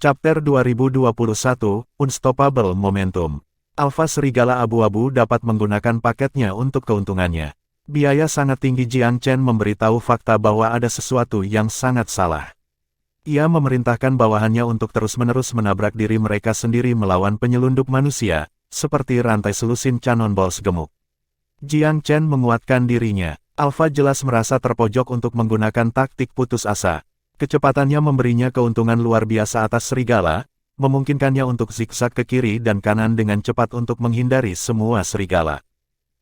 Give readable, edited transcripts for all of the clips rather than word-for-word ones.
Chapter 2021, Unstoppable Momentum. Alpha Serigala Abu-Abu dapat menggunakan paketnya untuk keuntungannya. Biaya sangat tinggi. Jiang Chen memberitahu fakta bahwa ada sesuatu yang sangat salah. Ia memerintahkan bawahannya untuk terus-menerus menabrak diri mereka sendiri melawan penyelundup manusia, seperti rantai selusin Cannonballs gemuk. Jiang Chen menguatkan dirinya. Alpha jelas merasa terpojok untuk menggunakan taktik putus asa. Kecepatannya memberinya keuntungan luar biasa atas serigala, memungkinkannya untuk zigzag ke kiri dan kanan dengan cepat untuk menghindari semua serigala.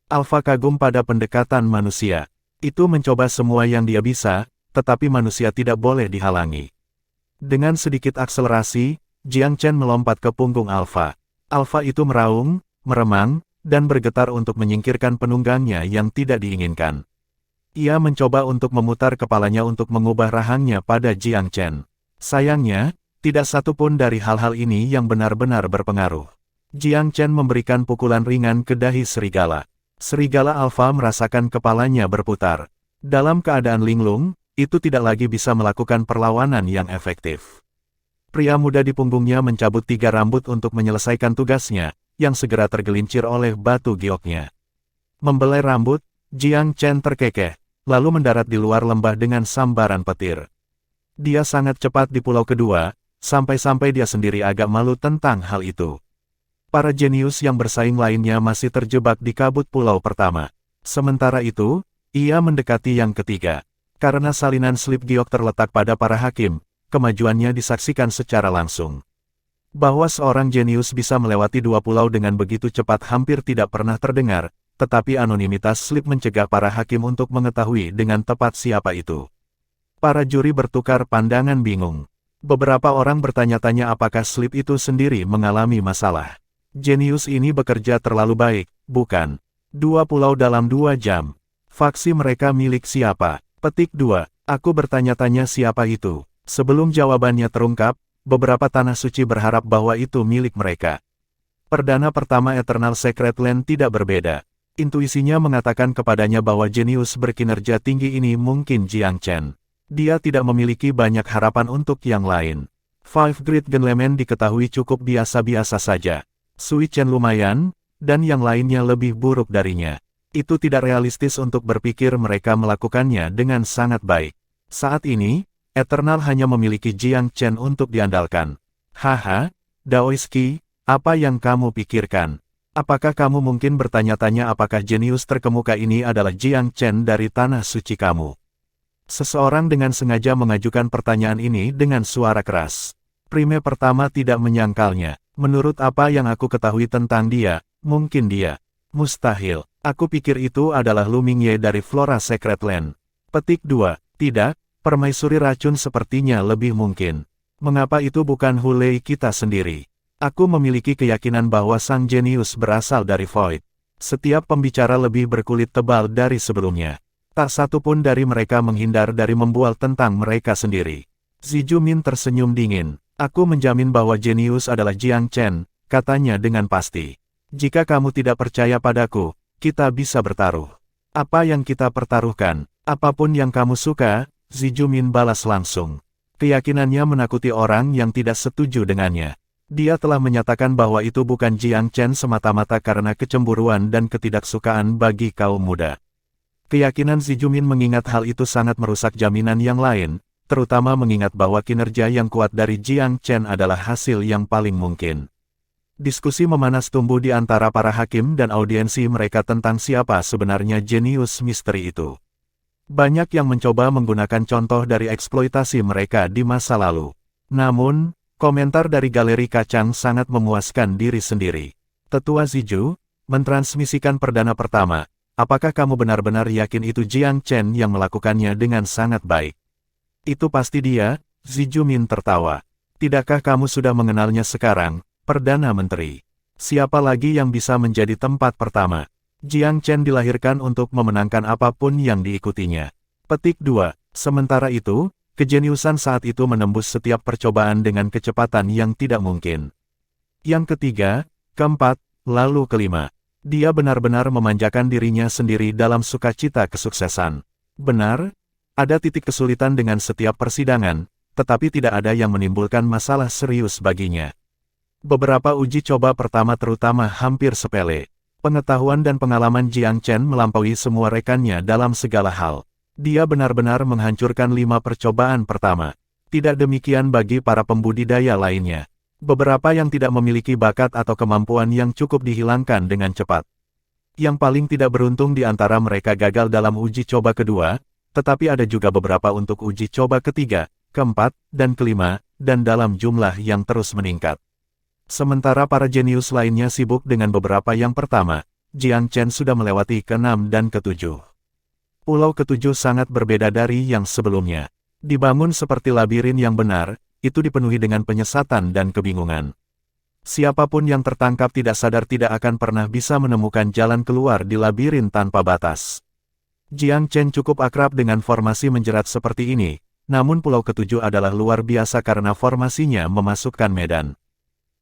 Alpha kagum pada pendekatan manusia. Itu mencoba semua yang dia bisa, tetapi manusia tidak boleh dihalangi. Dengan sedikit akselerasi, Jiang Chen melompat ke punggung Alpha. Alpha itu meraung, meremang, dan bergetar untuk menyingkirkan penunggangnya yang tidak diinginkan. Ia mencoba untuk memutar kepalanya untuk mengubah rahangnya pada Jiang Chen. Sayangnya, tidak satu pun dari hal-hal ini yang benar-benar berpengaruh. Jiang Chen memberikan pukulan ringan ke dahi serigala. Serigala Alpha merasakan kepalanya berputar. Dalam keadaan linglung, itu tidak lagi bisa melakukan perlawanan yang efektif. Pria muda di punggungnya mencabut 3 rambut untuk menyelesaikan tugasnya, yang segera tergelincir oleh batu gioknya. Membelai rambut, Jiang Chen terkekeh, lalu mendarat di luar lembah dengan sambaran petir. Dia sangat cepat di pulau kedua, sampai-sampai dia sendiri agak malu tentang hal itu. Para jenius yang bersaing lainnya masih terjebak di kabut pulau pertama. Sementara itu, ia mendekati yang ketiga. Karena salinan slip giok terletak pada para hakim, kemajuannya disaksikan secara langsung. Bahwa seorang jenius bisa melewati 2 pulau dengan begitu cepat hampir tidak pernah terdengar, tetapi anonimitas slip mencegah para hakim untuk mengetahui dengan tepat siapa itu. Para juri bertukar pandangan bingung. Beberapa orang bertanya-tanya apakah slip itu sendiri mengalami masalah. Jenius ini bekerja terlalu baik, bukan? 2 pulau dalam 2 jam. Faksi mereka milik siapa? Petik 2. Aku bertanya-tanya siapa itu. Sebelum jawabannya terungkap, beberapa tanah suci berharap bahwa itu milik mereka. Perdana pertama Eternal Secret Land tidak berbeda. Intuisinya mengatakan kepadanya bahwa jenius berkinerja tinggi ini mungkin Jiang Chen. Dia tidak memiliki banyak harapan untuk yang lain. Five Great Gentlemen diketahui cukup biasa-biasa saja. Sui Chen lumayan, dan yang lainnya lebih buruk darinya. Itu tidak realistis untuk berpikir mereka melakukannya dengan sangat baik. Saat ini, Eternal hanya memiliki Jiang Chen untuk diandalkan. Haha, Daoiski, apa yang kamu pikirkan? Apakah kamu mungkin bertanya-tanya apakah jenius terkemuka ini adalah Jiang Chen dari tanah suci kamu? Seseorang dengan sengaja mengajukan pertanyaan ini dengan suara keras. Prime pertama tidak menyangkalnya. Menurut apa yang aku ketahui tentang dia, mungkin dia. Mustahil. Aku pikir itu adalah Lu Mingye dari Flora Secret Land. Petik 2. Tidak, permaisuri racun sepertinya lebih mungkin. Mengapa itu bukan Hulei kita sendiri? Aku memiliki keyakinan bahwa sang jenius berasal dari Void. Setiap pembicara lebih berkulit tebal dari sebelumnya. Tak satu pun dari mereka menghindar dari membual tentang mereka sendiri. Zijumin tersenyum dingin. Aku menjamin bahwa jenius adalah Jiang Chen, katanya dengan pasti. Jika kamu tidak percaya padaku, kita bisa bertaruh. Apa yang kita pertaruhkan? Apapun yang kamu suka, Zijumin balas langsung. Keyakinannya menakuti orang yang tidak setuju dengannya. Dia telah menyatakan bahwa itu bukan Jiang Chen semata-mata karena kecemburuan dan ketidaksukaan bagi kaum muda. Keyakinan Zijumin mengingat hal itu sangat merusak jaminan yang lain, terutama mengingat bahwa kinerja yang kuat dari Jiang Chen adalah hasil yang paling mungkin. Diskusi memanas tumbuh di antara para hakim dan audiensi mereka tentang siapa sebenarnya jenius misteri itu. Banyak yang mencoba menggunakan contoh dari eksploitasi mereka di masa lalu. Namun, komentar dari galeri kacang sangat memuaskan diri sendiri. Tetua Ziju, mentransmisikan perdana pertama. Apakah kamu benar-benar yakin itu Jiang Chen yang melakukannya dengan sangat baik? Itu pasti dia, Zijumin tertawa. Tidakkah kamu sudah mengenalnya sekarang, Perdana Menteri? Siapa lagi yang bisa menjadi tempat pertama? Jiang Chen dilahirkan untuk memenangkan apapun yang diikutinya. Petik 2. Sementara itu, kejeniusan saat itu menembus setiap percobaan dengan kecepatan yang tidak mungkin. Yang ketiga, keempat, lalu kelima. Dia benar-benar memanjakan dirinya sendiri dalam sukacita kesuksesan. Benar, ada titik kesulitan dengan setiap persidangan, tetapi tidak ada yang menimbulkan masalah serius baginya. Beberapa uji coba pertama terutama hampir sepele. Pengetahuan dan pengalaman Jiang Chen melampaui semua rekannya dalam segala hal. Dia benar-benar menghancurkan 5 percobaan pertama. Tidak demikian bagi para pembudidaya lainnya. Beberapa yang tidak memiliki bakat atau kemampuan yang cukup dihilangkan dengan cepat. Yang paling tidak beruntung di antara mereka gagal dalam uji coba kedua, tetapi ada juga beberapa untuk uji coba ketiga, keempat, dan kelima, dan dalam jumlah yang terus meningkat. Sementara para jenius lainnya sibuk dengan beberapa yang pertama, Jiang Chen sudah melewati ke-6 dan ke-7. Pulau ke-7 sangat berbeda dari yang sebelumnya. Dibangun seperti labirin yang benar, itu dipenuhi dengan penyesatan dan kebingungan. Siapapun yang tertangkap tidak sadar tidak akan pernah bisa menemukan jalan keluar di labirin tanpa batas. Jiang Chen cukup akrab dengan formasi menjerat seperti ini, namun pulau ke-7 adalah luar biasa karena formasinya memasukkan medan.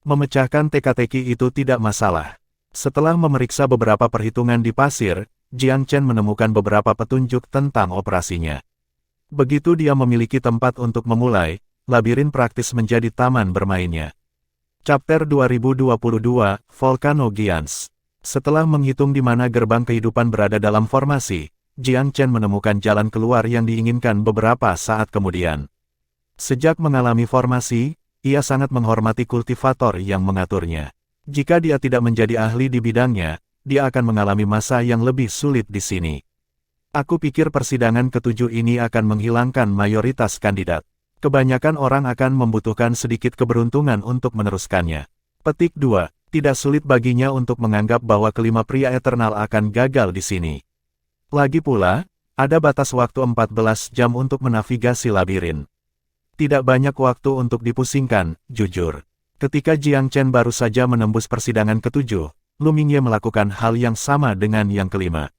Memecahkan teka-teki itu tidak masalah. Setelah memeriksa beberapa perhitungan di pasir, Jiang Chen menemukan beberapa petunjuk tentang operasinya. Begitu dia memiliki tempat untuk memulai, labirin praktis menjadi taman bermainnya. Chapter 2022, Volcano Giants. Setelah menghitung di mana gerbang kehidupan berada dalam formasi, Jiang Chen menemukan jalan keluar yang diinginkan beberapa saat kemudian. Sejak mengalami formasi, ia sangat menghormati kultivator yang mengaturnya. Jika dia tidak menjadi ahli di bidangnya, dia akan mengalami masa yang lebih sulit di sini. Aku pikir persidangan ke-7 ini akan menghilangkan mayoritas kandidat. Kebanyakan orang akan membutuhkan sedikit keberuntungan untuk meneruskannya. Petik 2. Tidak sulit baginya untuk menganggap bahwa kelima pria eternal akan gagal di sini. Lagi pula, ada batas waktu 14 jam untuk menavigasi labirin. Tidak banyak waktu untuk dipusingkan, jujur. Ketika Jiang Chen baru saja menembus persidangan ke-7, Lu Mingye melakukan hal yang sama dengan yang kelima.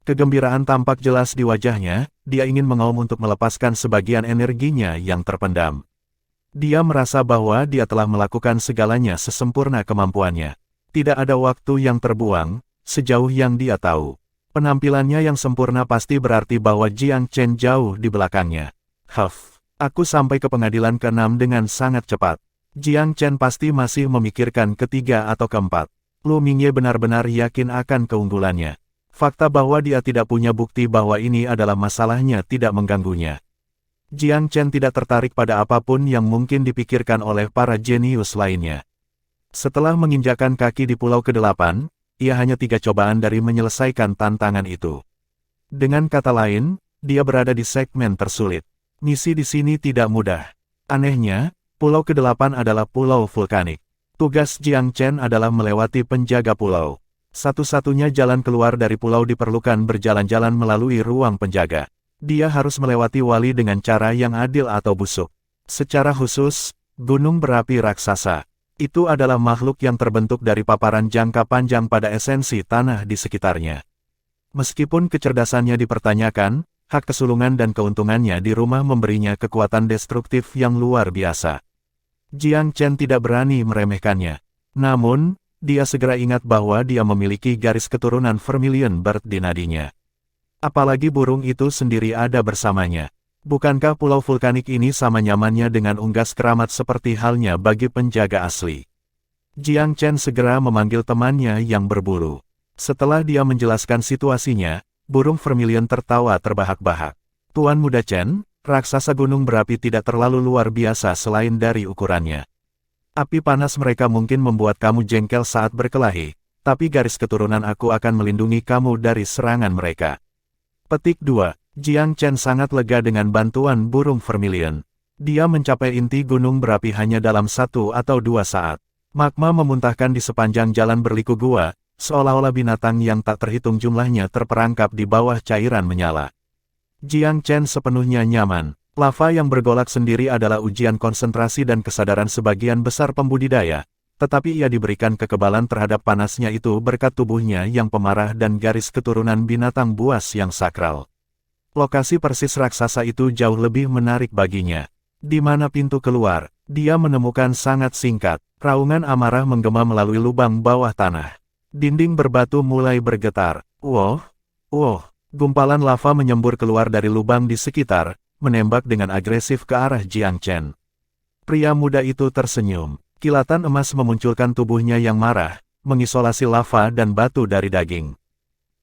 Kegembiraan tampak jelas di wajahnya, dia ingin mengaum untuk melepaskan sebagian energinya yang terpendam. Dia merasa bahwa dia telah melakukan segalanya sesempurna kemampuannya. Tidak ada waktu yang terbuang, sejauh yang dia tahu. Penampilannya yang sempurna pasti berarti bahwa Jiang Chen jauh di belakangnya. Aku sampai ke pengadilan ke-6 dengan sangat cepat. Jiang Chen pasti masih memikirkan ketiga atau keempat. Lu Mingye benar-benar yakin akan keunggulannya. Fakta bahwa dia tidak punya bukti bahwa ini adalah masalahnya tidak mengganggunya. Jiang Chen tidak tertarik pada apapun yang mungkin dipikirkan oleh para jenius lainnya. Setelah menginjakkan kaki di pulau ke-8, ia hanya 3 cobaan dari menyelesaikan tantangan itu. Dengan kata lain, dia berada di segmen tersulit. Misi di sini tidak mudah. Anehnya, pulau ke-8 adalah pulau vulkanik. Tugas Jiang Chen adalah melewati penjaga pulau. Satu-satunya jalan keluar dari pulau diperlukan berjalan-jalan melalui ruang penjaga. Dia harus melewati wali dengan cara yang adil atau busuk. Secara khusus, gunung berapi raksasa. Itu adalah makhluk yang terbentuk dari paparan jangka panjang pada esensi tanah di sekitarnya. Meskipun kecerdasannya dipertanyakan, hak kesulungan dan keuntungannya di rumah memberinya kekuatan destruktif yang luar biasa. Jiang Chen tidak berani meremehkannya. Namun, dia segera ingat bahwa dia memiliki garis keturunan Vermilion Bird di nadinya. Apalagi burung itu sendiri ada bersamanya. Bukankah pulau vulkanik ini sama nyamannya dengan unggas keramat seperti halnya bagi penjaga asli? Jiang Chen segera memanggil temannya yang berburu. Setelah dia menjelaskan situasinya, burung Vermilion tertawa terbahak-bahak. Tuan Muda Chen, raksasa gunung berapi tidak terlalu luar biasa selain dari ukurannya. Api panas mereka mungkin membuat kamu jengkel saat berkelahi, tapi garis keturunan aku akan melindungi kamu dari serangan mereka. Petik 2. Jiang Chen sangat lega dengan bantuan burung Vermilion. Dia mencapai inti gunung berapi hanya dalam 1 atau 2 saat. Magma memuntahkan di sepanjang jalan berliku gua, seolah-olah binatang yang tak terhitung jumlahnya terperangkap di bawah cairan menyala. Jiang Chen sepenuhnya nyaman. Lava yang bergolak sendiri adalah ujian konsentrasi dan kesadaran sebagian besar pembudidaya, tetapi ia diberikan kekebalan terhadap panasnya itu berkat tubuhnya yang pemarah dan garis keturunan binatang buas yang sakral. Lokasi persis raksasa itu jauh lebih menarik baginya. Di mana pintu keluar, dia menemukan sangat singkat. Raungan amarah menggema melalui lubang bawah tanah. Dinding berbatu mulai bergetar. Gumpalan lava menyembur keluar dari lubang di sekitar, menembak dengan agresif ke arah Jiang Chen. Pria muda itu tersenyum. Kilatan emas memunculkan tubuhnya yang marah, mengisolasi lava dan batu dari daging.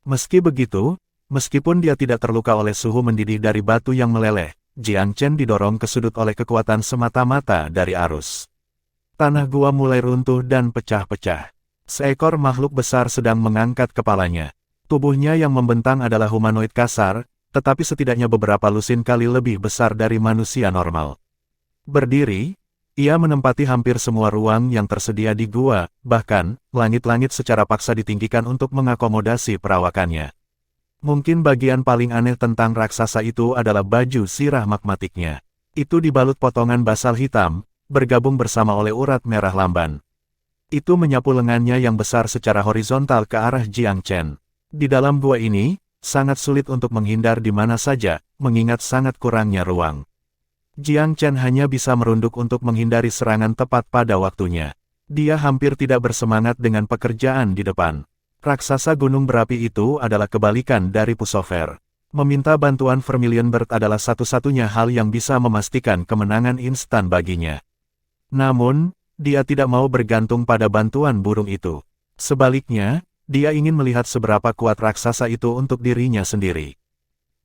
Meski begitu, meskipun dia tidak terluka oleh suhu mendidih dari batu yang meleleh, Jiang Chen didorong ke sudut oleh kekuatan semata-mata dari arus. Tanah gua mulai runtuh dan pecah-pecah. Seekor makhluk besar sedang mengangkat kepalanya. Tubuhnya yang membentang adalah humanoid kasar, tetapi setidaknya beberapa lusin kali lebih besar dari manusia normal. Berdiri, ia menempati hampir semua ruang yang tersedia di gua, bahkan, langit-langit secara paksa ditinggikan untuk mengakomodasi perawakannya. Mungkin bagian paling aneh tentang raksasa itu adalah baju sirah magmatiknya. Itu dibalut potongan basal hitam, bergabung bersama oleh urat merah lamban. Itu menyapu lengannya yang besar secara horizontal ke arah Jiang Chen. Di dalam gua ini, sangat sulit untuk menghindar di mana saja, mengingat sangat kurangnya ruang. Jiang Chen hanya bisa merunduk untuk menghindari serangan tepat pada waktunya. Dia hampir tidak bersemangat dengan pekerjaan di depan. Raksasa gunung berapi itu adalah kebalikan dari Pussover. Meminta bantuan Vermilion Bird adalah satu-satunya hal yang bisa memastikan kemenangan instan baginya. Namun, dia tidak mau bergantung pada bantuan burung itu. Sebaliknya, dia ingin melihat seberapa kuat raksasa itu untuk dirinya sendiri.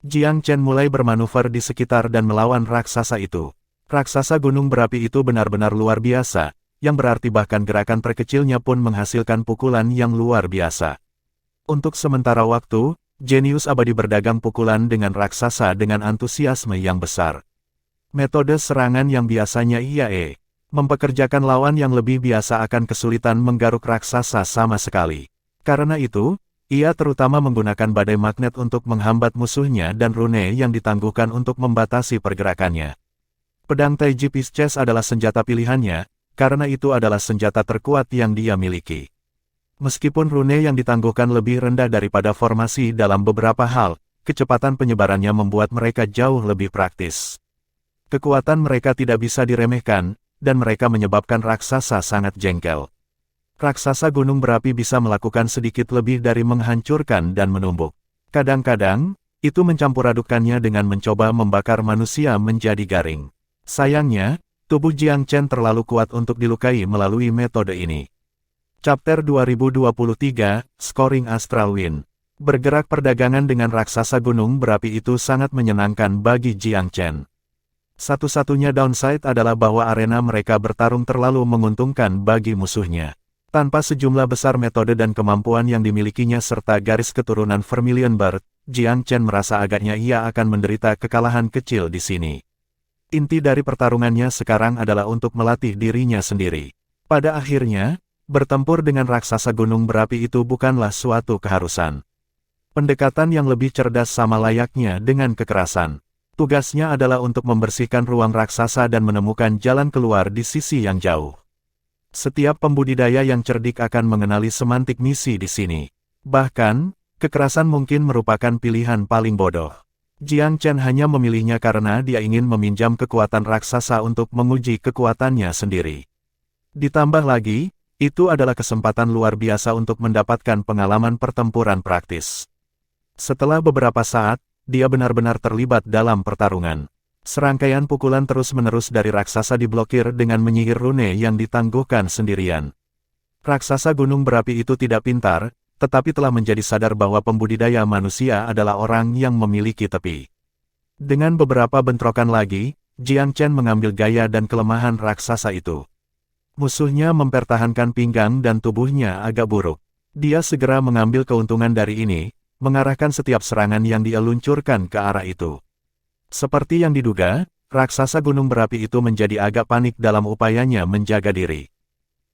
Jiang Chen mulai bermanuver di sekitar dan melawan raksasa itu. Raksasa gunung berapi itu benar-benar luar biasa, yang berarti bahkan gerakan terkecilnya pun menghasilkan pukulan yang luar biasa. Untuk sementara waktu, jenius abadi berdagang pukulan dengan raksasa dengan antusiasme yang besar. Metode serangan yang biasanya IAE, mempekerjakan lawan yang lebih biasa akan kesulitan menggaruk raksasa sama sekali. Karena itu, ia terutama menggunakan badai magnet untuk menghambat musuhnya dan rune yang ditangguhkan untuk membatasi pergerakannya. Pedang Taiji Pisces adalah senjata pilihannya, karena itu adalah senjata terkuat yang dia miliki. Meskipun rune yang ditangguhkan lebih rendah daripada formasi dalam beberapa hal, kecepatan penyebarannya membuat mereka jauh lebih praktis. Kekuatan mereka tidak bisa diremehkan, dan mereka menyebabkan raksasa sangat jengkel. Raksasa gunung berapi bisa melakukan sedikit lebih dari menghancurkan dan menumbuk. Kadang-kadang, itu mencampur adukannya dengan mencoba membakar manusia menjadi garing. Sayangnya, tubuh Jiang Chen terlalu kuat untuk dilukai melalui metode ini. Chapter 2023, Scoring Astral Wind. Bergerak perdagangan dengan raksasa gunung berapi itu sangat menyenangkan bagi Jiang Chen. Satu-satunya downside adalah bahwa arena mereka bertarung terlalu menguntungkan bagi musuhnya. Tanpa sejumlah besar metode dan kemampuan yang dimilikinya serta garis keturunan Vermilion Bird, Jiang Chen merasa agaknya ia akan menderita kekalahan kecil di sini. Inti dari pertarungannya sekarang adalah untuk melatih dirinya sendiri. Pada akhirnya, bertempur dengan raksasa gunung berapi itu bukanlah suatu keharusan. Pendekatan yang lebih cerdas sama layaknya dengan kekerasan. Tugasnya adalah untuk membersihkan ruang raksasa dan menemukan jalan keluar di sisi yang jauh. Setiap pembudidaya yang cerdik akan mengenali semantik misi di sini. Bahkan, kekerasan mungkin merupakan pilihan paling bodoh. Jiang Chen hanya memilihnya karena dia ingin meminjam kekuatan raksasa untuk menguji kekuatannya sendiri. Ditambah lagi, itu adalah kesempatan luar biasa untuk mendapatkan pengalaman pertempuran praktis. Setelah beberapa saat, dia benar-benar terlibat dalam pertarungan. Serangkaian pukulan terus-menerus dari raksasa diblokir dengan menyihir rune yang ditangguhkan sendirian. Raksasa gunung berapi itu tidak pintar, tetapi telah menjadi sadar bahwa pembudidaya manusia adalah orang yang memiliki tepi. Dengan beberapa bentrokan lagi, Jiang Chen mengambil gaya dan kelemahan raksasa itu. Musuhnya mempertahankan pinggang dan tubuhnya agak buruk. Dia segera mengambil keuntungan dari ini, mengarahkan setiap serangan yang dia luncurkan ke arah itu. Seperti yang diduga, raksasa gunung berapi itu menjadi agak panik dalam upayanya menjaga diri.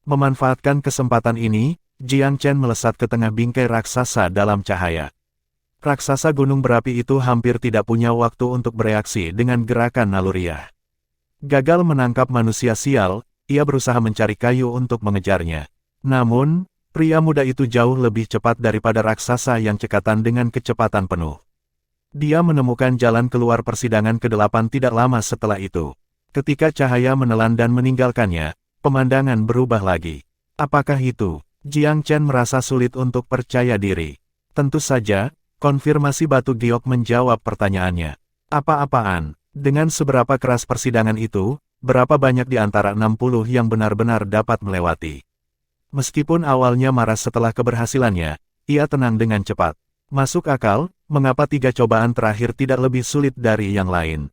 Memanfaatkan kesempatan ini, Jiang Chen melesat ke tengah bingkai raksasa dalam cahaya. Raksasa gunung berapi itu hampir tidak punya waktu untuk bereaksi dengan gerakan naluriah. Gagal menangkap manusia sial, ia berusaha mencari kayu untuk mengejarnya. Namun, pria muda itu jauh lebih cepat daripada raksasa yang cekatan dengan kecepatan penuh. Dia menemukan jalan keluar persidangan ke-8 tidak lama setelah itu. Ketika cahaya menelan dan meninggalkannya, pemandangan berubah lagi. Apakah itu? Jiang Chen merasa sulit untuk percaya diri. Tentu saja, konfirmasi batu giok menjawab pertanyaannya. Apa-apaan? Dengan seberapa keras persidangan itu, berapa banyak di antara 60 yang benar-benar dapat melewati. Meskipun awalnya marah setelah keberhasilannya, ia tenang dengan cepat. Masuk akal, mengapa 3 cobaan terakhir tidak lebih sulit dari yang lain?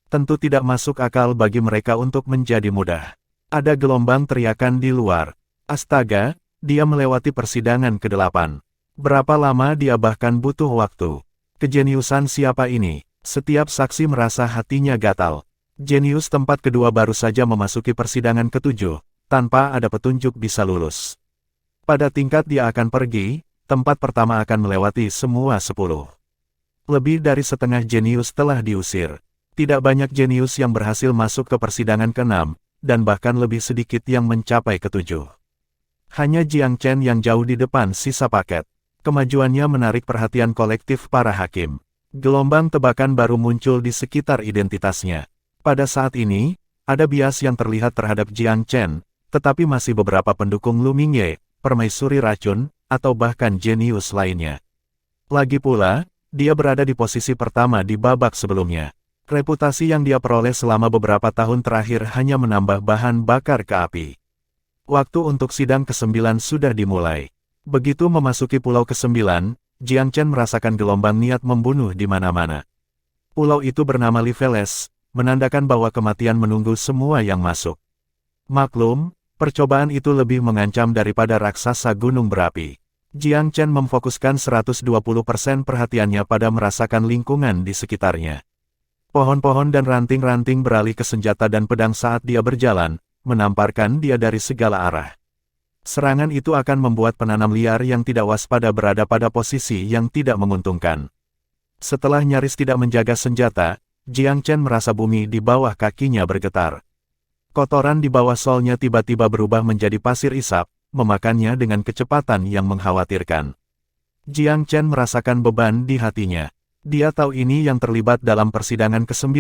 Tentu tidak masuk akal bagi mereka untuk menjadi mudah. Ada gelombang teriakan di luar. Astaga, dia melewati persidangan ke-8. Berapa lama dia bahkan butuh waktu? Kejeniusan siapa ini? Setiap saksi merasa hatinya gatal. Jenius tempat kedua baru saja memasuki persidangan ke-7, tanpa ada petunjuk bisa lulus. Pada tingkat dia akan pergi, tempat pertama akan melewati semua 10. Lebih dari setengah jenius telah diusir. Tidak banyak jenius yang berhasil masuk ke persidangan ke-6, dan bahkan lebih sedikit yang mencapai ke-7. Hanya Jiang Chen yang jauh di depan sisa paket. Kemajuannya menarik perhatian kolektif para hakim. Gelombang tebakan baru muncul di sekitar identitasnya. Pada saat ini, ada bias yang terlihat terhadap Jiang Chen, tetapi masih beberapa pendukung Lu Mingye, permaisuri racun, atau bahkan jenius lainnya. Lagi pula, dia berada di posisi pertama di babak sebelumnya. Reputasi yang dia peroleh selama beberapa tahun terakhir hanya menambah bahan bakar ke api. Waktu untuk sidang ke-9 sudah dimulai. Begitu memasuki pulau ke-9, Jiang Chen merasakan gelombang niat membunuh di mana-mana. Pulau itu bernama Liveles, menandakan bahwa kematian menunggu semua yang masuk. Maklum, percobaan itu lebih mengancam daripada raksasa gunung berapi. Jiang Chen memfokuskan 120% perhatiannya pada merasakan lingkungan di sekitarnya. Pohon-pohon dan ranting-ranting beralih ke senjata dan pedang saat dia berjalan, menamparkan dia dari segala arah. Serangan itu akan membuat penanam liar yang tidak waspada berada pada posisi yang tidak menguntungkan. Setelah nyaris tidak menjaga senjata, Jiang Chen merasa bumi di bawah kakinya bergetar. Kotoran di bawah solnya tiba-tiba berubah menjadi pasir isap, memakannya dengan kecepatan yang mengkhawatirkan. Jiang Chen merasakan beban di hatinya. Dia tahu ini yang terlibat dalam persidangan ke-9,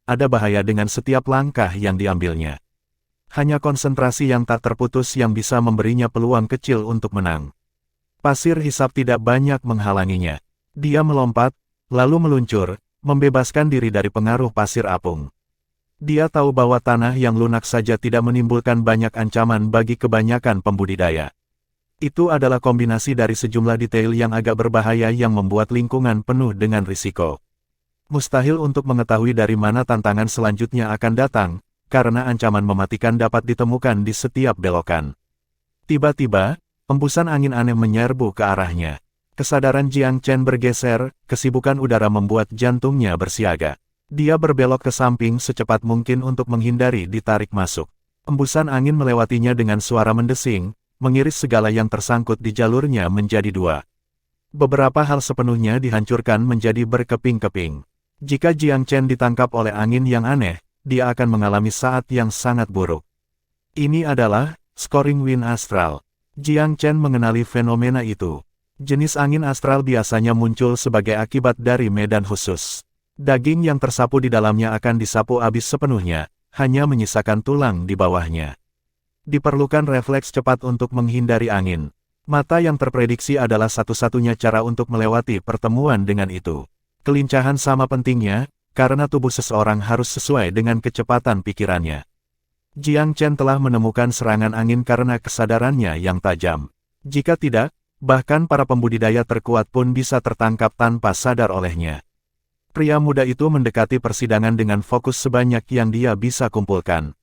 ada bahaya dengan setiap langkah yang diambilnya. Hanya konsentrasi yang tak terputus yang bisa memberinya peluang kecil untuk menang. Pasir hisap tidak banyak menghalanginya. Dia melompat, lalu meluncur, membebaskan diri dari pengaruh pasir apung. Dia tahu bahwa tanah yang lunak saja tidak menimbulkan banyak ancaman bagi kebanyakan pembudidaya. Itu adalah kombinasi dari sejumlah detail yang agak berbahaya yang membuat lingkungan penuh dengan risiko. Mustahil untuk mengetahui dari mana tantangan selanjutnya akan datang, karena ancaman mematikan dapat ditemukan di setiap belokan. Tiba-tiba, embusan angin aneh menyerbu ke arahnya. Kesadaran Jiang Chen bergeser, kesibukan udara membuat jantungnya bersiaga. Dia berbelok ke samping secepat mungkin untuk menghindari ditarik masuk. Embusan angin melewatinya dengan suara mendesing, mengiris segala yang tersangkut di jalurnya menjadi 2. Beberapa hal sepenuhnya dihancurkan menjadi berkeping-keping. Jika Jiang Chen ditangkap oleh angin yang aneh, dia akan mengalami saat yang sangat buruk. Ini adalah scoring wind astral. Jiang Chen mengenali fenomena itu. Jenis angin astral biasanya muncul sebagai akibat dari medan khusus. Daging yang tersapu di dalamnya akan disapu habis sepenuhnya, hanya menyisakan tulang di bawahnya. Diperlukan refleks cepat untuk menghindari angin. Mata yang terprediksi adalah satu-satunya cara untuk melewati pertemuan dengan itu. Kelincahan sama pentingnya, karena tubuh seseorang harus sesuai dengan kecepatan pikirannya. Jiang Chen telah menemukan serangan angin karena kesadarannya yang tajam. Jika tidak, bahkan para pembudidaya terkuat pun bisa tertangkap tanpa sadar olehnya. Pria muda itu mendekati persidangan dengan fokus sebanyak yang dia bisa kumpulkan.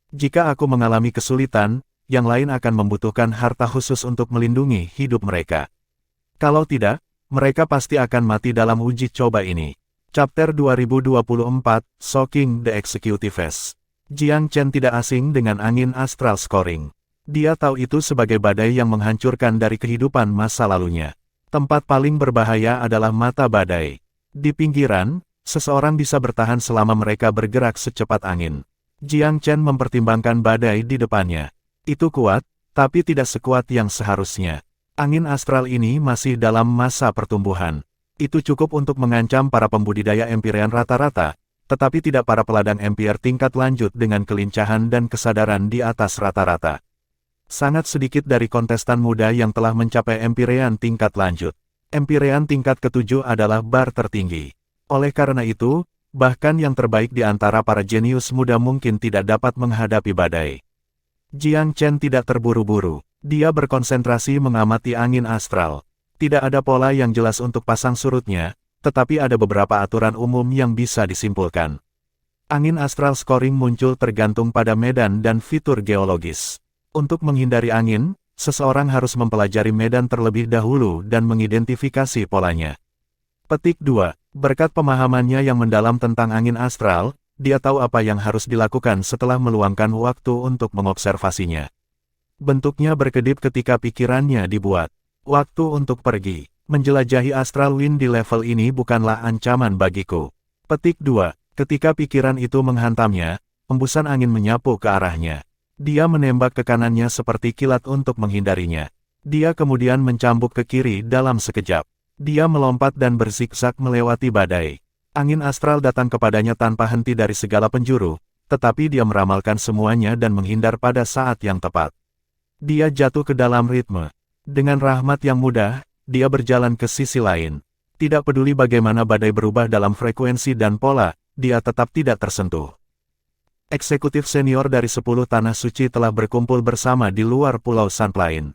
Jika aku mengalami kesulitan, yang lain akan membutuhkan harta khusus untuk melindungi hidup mereka. Kalau tidak, mereka pasti akan mati dalam uji coba ini. Chapter 2024, Shocking the Executives. Jiang Chen tidak asing dengan angin astral scoring. Dia tahu itu sebagai badai yang menghancurkan dari kehidupan masa lalunya. Tempat paling berbahaya adalah mata badai. Di pinggiran, seseorang bisa bertahan selama mereka bergerak secepat angin. Jiang Chen mempertimbangkan badai di depannya. Itu kuat, tapi tidak sekuat yang seharusnya. Angin astral ini masih dalam masa pertumbuhan. Itu cukup untuk mengancam para pembudidaya empirean rata-rata, tetapi tidak para peladang empire tingkat lanjut dengan kelincahan dan kesadaran di atas rata-rata. Sangat sedikit dari kontestan muda yang telah mencapai empirean tingkat lanjut. Empirean tingkat ke-7 adalah bar tertinggi. Oleh karena itu, Bahkan yang terbaik di antara para jenius muda mungkin tidak dapat menghadapi badai. Jiang Chen tidak terburu-buru. Dia berkonsentrasi mengamati angin astral. Tidak ada pola yang jelas untuk pasang surutnya, tetapi ada beberapa aturan umum yang bisa disimpulkan. Angin astral scoring muncul tergantung pada medan dan fitur geologis. Untuk menghindari angin, seseorang harus mempelajari medan terlebih dahulu dan mengidentifikasi polanya. Petik 2. Berkat pemahamannya yang mendalam tentang angin astral, dia tahu apa yang harus dilakukan setelah meluangkan waktu untuk mengobservasinya. Bentuknya berkedip ketika pikirannya dibuat. Waktu untuk pergi. Menjelajahi astral wind di level ini bukanlah ancaman bagiku. Petik 2. Ketika pikiran itu menghantamnya, embusan angin menyapu ke arahnya. Dia menembak ke kanannya seperti kilat untuk menghindarinya. Dia kemudian mencambuk ke kiri dalam sekejap. Dia melompat dan berzigzag melewati badai. Angin astral datang kepadanya tanpa henti dari segala penjuru, tetapi dia meramalkan semuanya dan menghindar pada saat yang tepat. Dia jatuh ke dalam ritme. Dengan rahmat yang mudah, dia berjalan ke sisi lain. Tidak peduli bagaimana badai berubah dalam frekuensi dan pola, dia tetap tidak tersentuh. Eksekutif senior dari 10 tanah suci telah berkumpul bersama di luar Pulau Sunplane.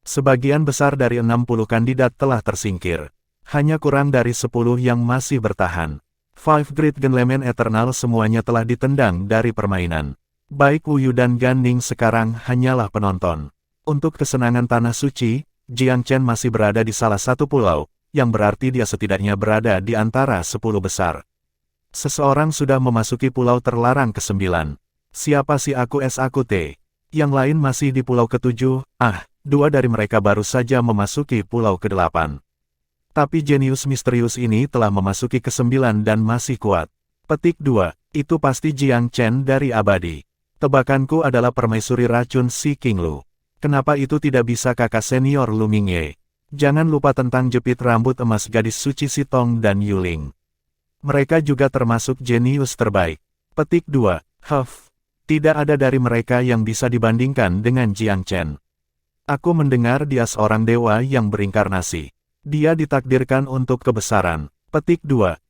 Sebagian besar dari 60 kandidat telah tersingkir. Hanya kurang dari 10 yang masih bertahan. Five Great Gentlemen Eternal semuanya telah ditendang dari permainan. Baik Wu Yu dan Gan Ning sekarang hanyalah penonton. Untuk kesenangan tanah suci, Jiang Chen masih berada di salah satu pulau, yang berarti dia setidaknya berada di antara 10 besar. Seseorang sudah memasuki pulau terlarang ke-9. Siapa si aku SAKT? Yang lain masih di pulau ke-7, dua dari mereka baru saja memasuki pulau ke-8. Tapi jenius misterius ini telah memasuki ke-9 dan masih kuat. Petik 2, itu pasti Jiang Chen dari abadi. Tebakanku adalah permaisuri racun si King Lu. Kenapa itu tidak bisa kakak senior Lu Mingye? Jangan lupa tentang jepit rambut emas gadis suci Si Tong dan Yuling. Mereka juga termasuk jenius terbaik. Petik 2, tidak ada dari mereka yang bisa dibandingkan dengan Jiang Chen. Aku mendengar dia seorang dewa yang berinkarnasi. Dia ditakdirkan untuk kebesaran. Petik 2,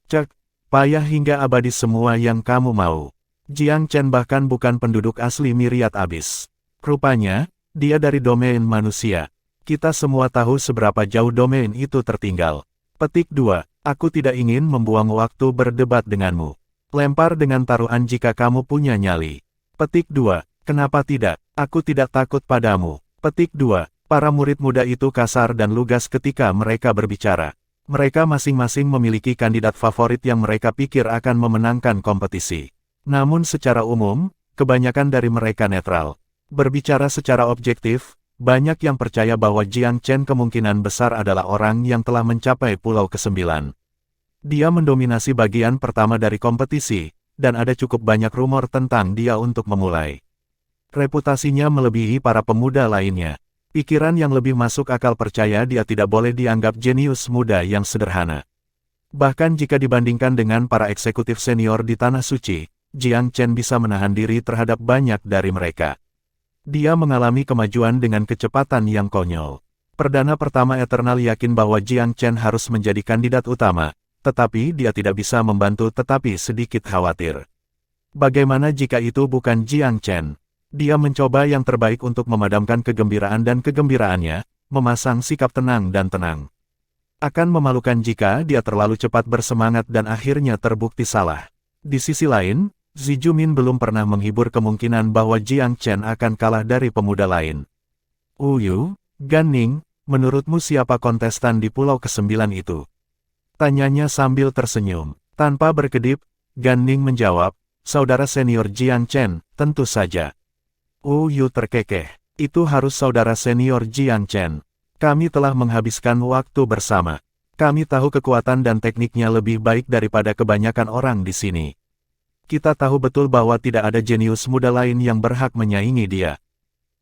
payah hingga abadi semua yang kamu mau. Jiang Chen bahkan bukan penduduk asli Myriad Abyss. Rupanya, dia dari domain manusia. Kita semua tahu seberapa jauh domain itu tertinggal. Petik 2, aku tidak ingin membuang waktu berdebat denganmu. Lempar dengan taruhan jika kamu punya nyali. Petik 2, kenapa tidak? Aku tidak takut padamu. Petik 2, para murid muda itu kasar dan lugas ketika mereka berbicara. Mereka masing-masing memiliki kandidat favorit yang mereka pikir akan memenangkan kompetisi. Namun secara umum, kebanyakan dari mereka netral. Berbicara secara objektif, banyak yang percaya bahwa Jiang Chen kemungkinan besar adalah orang yang telah mencapai pulau ke-9. Dia mendominasi bagian pertama dari kompetisi, dan ada cukup banyak rumor tentang dia untuk memulai. Reputasinya melebihi para pemuda lainnya. Pikiran yang lebih masuk akal percaya dia tidak boleh dianggap jenius muda yang sederhana. Bahkan jika dibandingkan dengan para eksekutif senior di Tanah Suci, Jiang Chen bisa menahan diri terhadap banyak dari mereka. Dia mengalami kemajuan dengan kecepatan yang konyol. Perdana pertama Eternal yakin bahwa Jiang Chen harus menjadi kandidat utama, tetapi dia tidak bisa membantu tetapi sedikit khawatir. Bagaimana jika itu bukan Jiang Chen? Dia mencoba yang terbaik untuk memadamkan kegembiraan dan kegembiraannya, memasang sikap tenang dan tenang. Akan memalukan jika dia terlalu cepat bersemangat dan akhirnya terbukti salah. Di sisi lain, Xi Jumin belum pernah menghibur kemungkinan bahwa Jiang Chen akan kalah dari pemuda lain. Wu Yu, Gan Ning, menurutmu siapa kontestan di pulau ke-9 itu? Tanyanya sambil tersenyum. Tanpa berkedip, Gan Ning menjawab, saudara senior Jiang Chen, tentu saja. Wu Yu terkekeh. Itu harus saudara senior Jiang Chen. Kami telah menghabiskan waktu bersama. Kami tahu kekuatan dan tekniknya lebih baik daripada kebanyakan orang di sini. Kita tahu betul bahwa tidak ada jenius muda lain yang berhak menyaingi dia.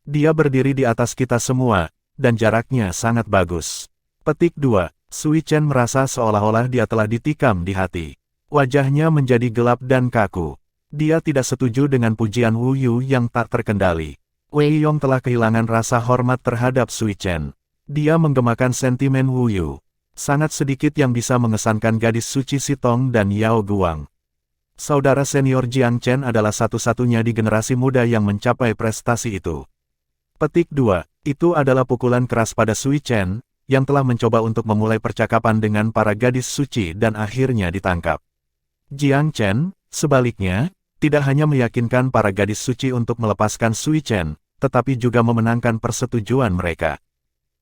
Dia berdiri di atas kita semua, dan jaraknya sangat bagus. Petik 2. Sui Chen merasa seolah-olah dia telah ditikam di hati. Wajahnya menjadi gelap dan kaku. Dia tidak setuju dengan pujian Wu Yu yang tak terkendali. Wei Yong telah kehilangan rasa hormat terhadap Sui Chen. Dia menggemakan sentimen Wu Yu. Sangat sedikit yang bisa mengesankan gadis suci Si Tong dan Yao Guang. Saudara senior Jiang Chen adalah satu-satunya di generasi muda yang mencapai prestasi itu. Petik 2. Itu adalah pukulan keras pada Sui Chen, yang telah mencoba untuk memulai percakapan dengan para gadis suci dan akhirnya ditangkap. Jiang Chen, sebaliknya, tidak hanya meyakinkan para gadis suci untuk melepaskan Sui Chen, tetapi juga memenangkan persetujuan mereka.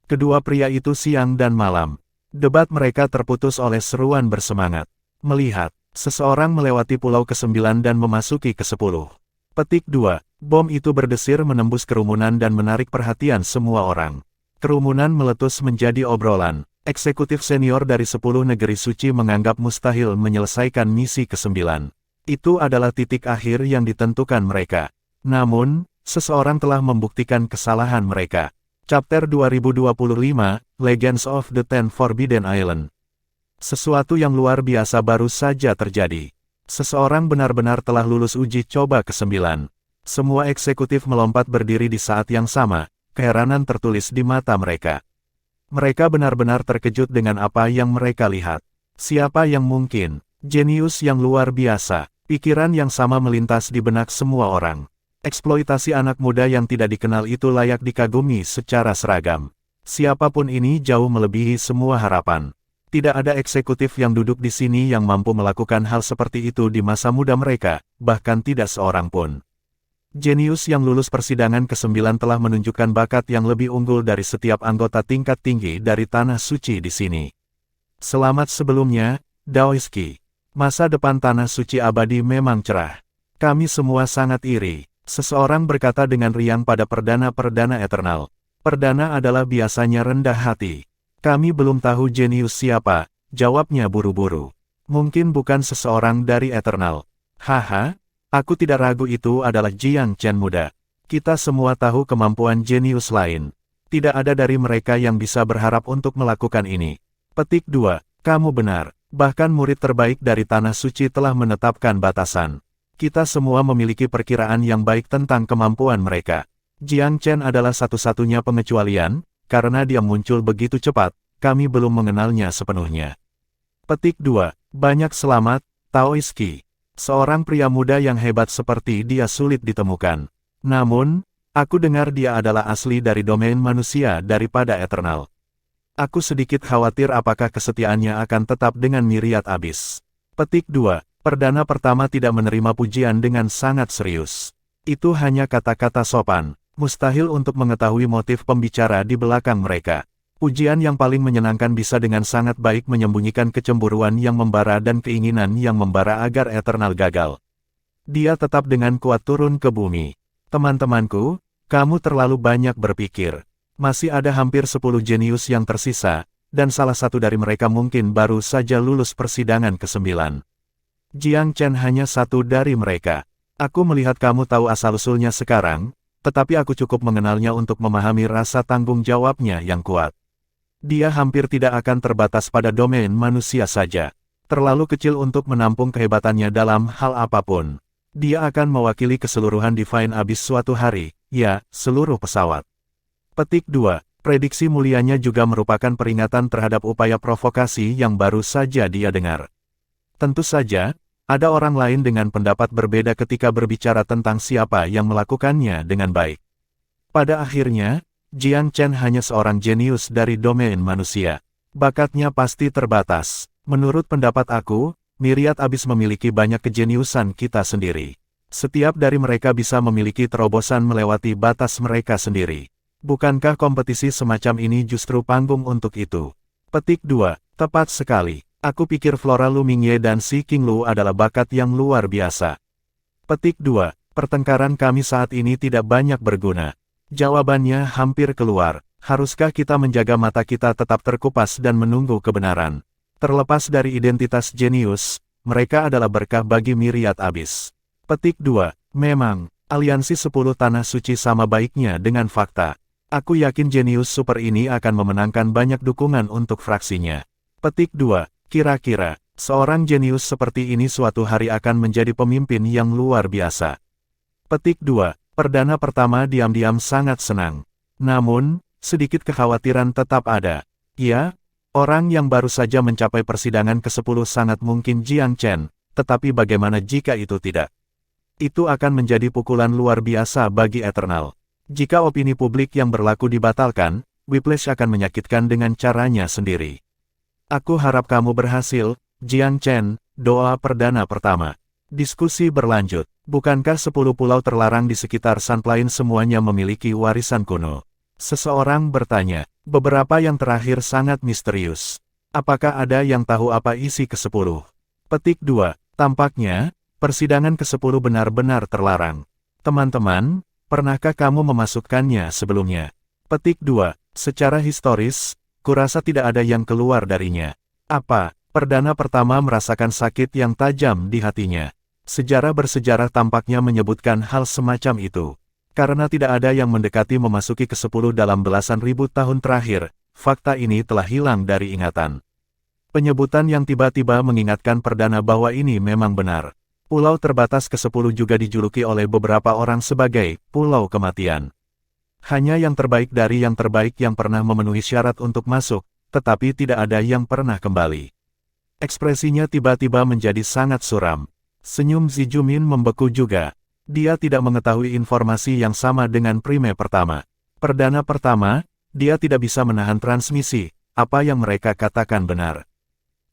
Kedua pria itu siang dan malam. Debat mereka terputus oleh seruan bersemangat. Melihat seseorang melewati pulau ke-9 dan memasuki ke-10. Petik 2. Bom itu berdesir menembus kerumunan dan menarik perhatian semua orang. Kerumunan meletus menjadi obrolan. Eksekutif senior dari 10 negeri suci menganggap mustahil menyelesaikan misi ke-9. Itu adalah titik akhir yang ditentukan mereka. Namun, seseorang telah membuktikan kesalahan mereka. Chapter 2025, Legends of the Ten Forbidden Island. Sesuatu yang luar biasa baru saja terjadi. Seseorang benar-benar telah lulus uji coba ke-9. Semua eksekutif melompat berdiri di saat yang sama, keheranan tertulis di mata mereka. Mereka benar-benar terkejut dengan apa yang mereka lihat. Siapa yang mungkin? Jenius yang luar biasa. Pikiran yang sama melintas di benak semua orang. Eksploitasi anak muda yang tidak dikenal itu layak dikagumi secara seragam. Siapapun ini jauh melebihi semua harapan. Tidak ada eksekutif yang duduk di sini yang mampu melakukan hal seperti itu di masa muda mereka, bahkan tidak seorang pun. Jenius yang lulus persidangan ke-9 telah menunjukkan bakat yang lebih unggul dari setiap anggota tingkat tinggi dari Tanah Suci di sini. Selamat sebelumnya, Daoiski. Masa depan Tanah Suci abadi memang cerah. Kami semua sangat iri. Seseorang berkata dengan riang pada perdana-perdana Eternal. Perdana adalah biasanya rendah hati. Kami belum tahu jenius siapa, jawabnya buru-buru. Mungkin bukan seseorang dari Eternal. Haha, aku tidak ragu itu adalah Jiang Chen muda. Kita semua tahu kemampuan jenius lain. Tidak ada dari mereka yang bisa berharap untuk melakukan ini. Petik 2, kamu benar. Bahkan murid terbaik dari Tanah Suci telah menetapkan batasan. Kita semua memiliki perkiraan yang baik tentang kemampuan mereka. Jiang Chen adalah satu-satunya pengecualian, karena dia muncul begitu cepat, kami belum mengenalnya sepenuhnya. Petik 2. Banyak selamat, Taoiski. Seorang pria muda yang hebat seperti dia sulit ditemukan. Namun, aku dengar dia adalah asli dari domain manusia daripada Eternal. Aku sedikit khawatir apakah kesetiaannya akan tetap dengan Myriad Abyss. Petik 2. Perdana pertama tidak menerima pujian dengan sangat serius. Itu hanya kata-kata sopan. Mustahil untuk mengetahui motif pembicara di belakang mereka. Pujian yang paling menyenangkan bisa dengan sangat baik menyembunyikan kecemburuan yang membara dan keinginan yang membara agar Eternal gagal. Dia tetap dengan kuat turun ke bumi. Teman-temanku, kamu terlalu banyak berpikir. Masih ada hampir 10 jenius yang tersisa, dan salah satu dari mereka mungkin baru saja lulus persidangan ke-9. Jiang Chen hanya satu dari mereka. Aku melihat kamu tahu asal-usulnya sekarang, tetapi aku cukup mengenalnya untuk memahami rasa tanggung jawabnya yang kuat. Dia hampir tidak akan terbatas pada domain manusia saja. Terlalu kecil untuk menampung kehebatannya dalam hal apapun. Dia akan mewakili keseluruhan Divine Abyss suatu hari, ya, seluruh pesawat. Petik 2. Prediksi mulianya juga merupakan peringatan terhadap upaya provokasi yang baru saja dia dengar. Tentu saja, ada orang lain dengan pendapat berbeda ketika berbicara tentang siapa yang melakukannya dengan baik. Pada akhirnya, Jiang Chen hanya seorang jenius dari domain manusia. Bakatnya pasti terbatas. Menurut pendapat aku, Myriad Abyss memiliki banyak kejeniusan kita sendiri. Setiap dari mereka bisa memiliki terobosan melewati batas mereka sendiri. Bukankah kompetisi semacam ini justru panggung untuk itu? Petik 2. Tepat sekali. Aku pikir Flora Lu Mingye dan Si King Lu adalah bakat yang luar biasa. Petik 2. Pertengkaran kami saat ini tidak banyak berguna. Jawabannya hampir keluar. Haruskah kita menjaga mata kita tetap terkupas dan menunggu kebenaran? Terlepas dari identitas jenius, mereka adalah berkah bagi Myriad Abyss. Petik 2. Memang, aliansi 10 Tanah Suci sama baiknya dengan fakta. Aku yakin jenius super ini akan memenangkan banyak dukungan untuk fraksinya. Petik 2. Kira-kira, seorang jenius seperti ini suatu hari akan menjadi pemimpin yang luar biasa. Petik 2. Perdana pertama diam-diam sangat senang. Namun, sedikit kekhawatiran tetap ada. Ya, orang yang baru saja mencapai persidangan ke-10 sangat mungkin Jiang Chen, tetapi bagaimana jika itu tidak? Itu akan menjadi pukulan luar biasa bagi Eternal. Jika opini publik yang berlaku dibatalkan, Whiplash akan menyakitkan dengan caranya sendiri. Aku harap kamu berhasil, Jiang Chen, doa perdana pertama. Diskusi berlanjut. Bukankah 10 pulau terlarang di sekitar Sunplane semuanya memiliki warisan kuno? Seseorang bertanya. Beberapa yang terakhir sangat misterius. Apakah ada yang tahu apa isi ke-10? Petik 2. Tampaknya, persidangan ke-10 benar-benar terlarang. Teman-teman, pernahkah kamu memasukkannya sebelumnya? Petik 2. Secara historis, kurasa tidak ada yang keluar darinya. Apa? Perdana pertama merasakan sakit yang tajam di hatinya. Sejarah bersejarah tampaknya menyebutkan hal semacam itu. Karena tidak ada yang mendekati memasuki ke-10 dalam belasan ribu tahun terakhir, fakta ini telah hilang dari ingatan. Penyebutan yang tiba-tiba mengingatkan perdana bahwa ini memang benar. Pulau terbatas ke-10 juga dijuluki oleh beberapa orang sebagai Pulau Kematian. Hanya yang terbaik dari yang terbaik yang pernah memenuhi syarat untuk masuk, tetapi tidak ada yang pernah kembali. Ekspresinya tiba-tiba menjadi sangat suram. Senyum Zijumin membeku juga. Dia tidak mengetahui informasi yang sama dengan Prime pertama. Perdana pertama, dia tidak bisa menahan transmisi, apa yang mereka katakan benar.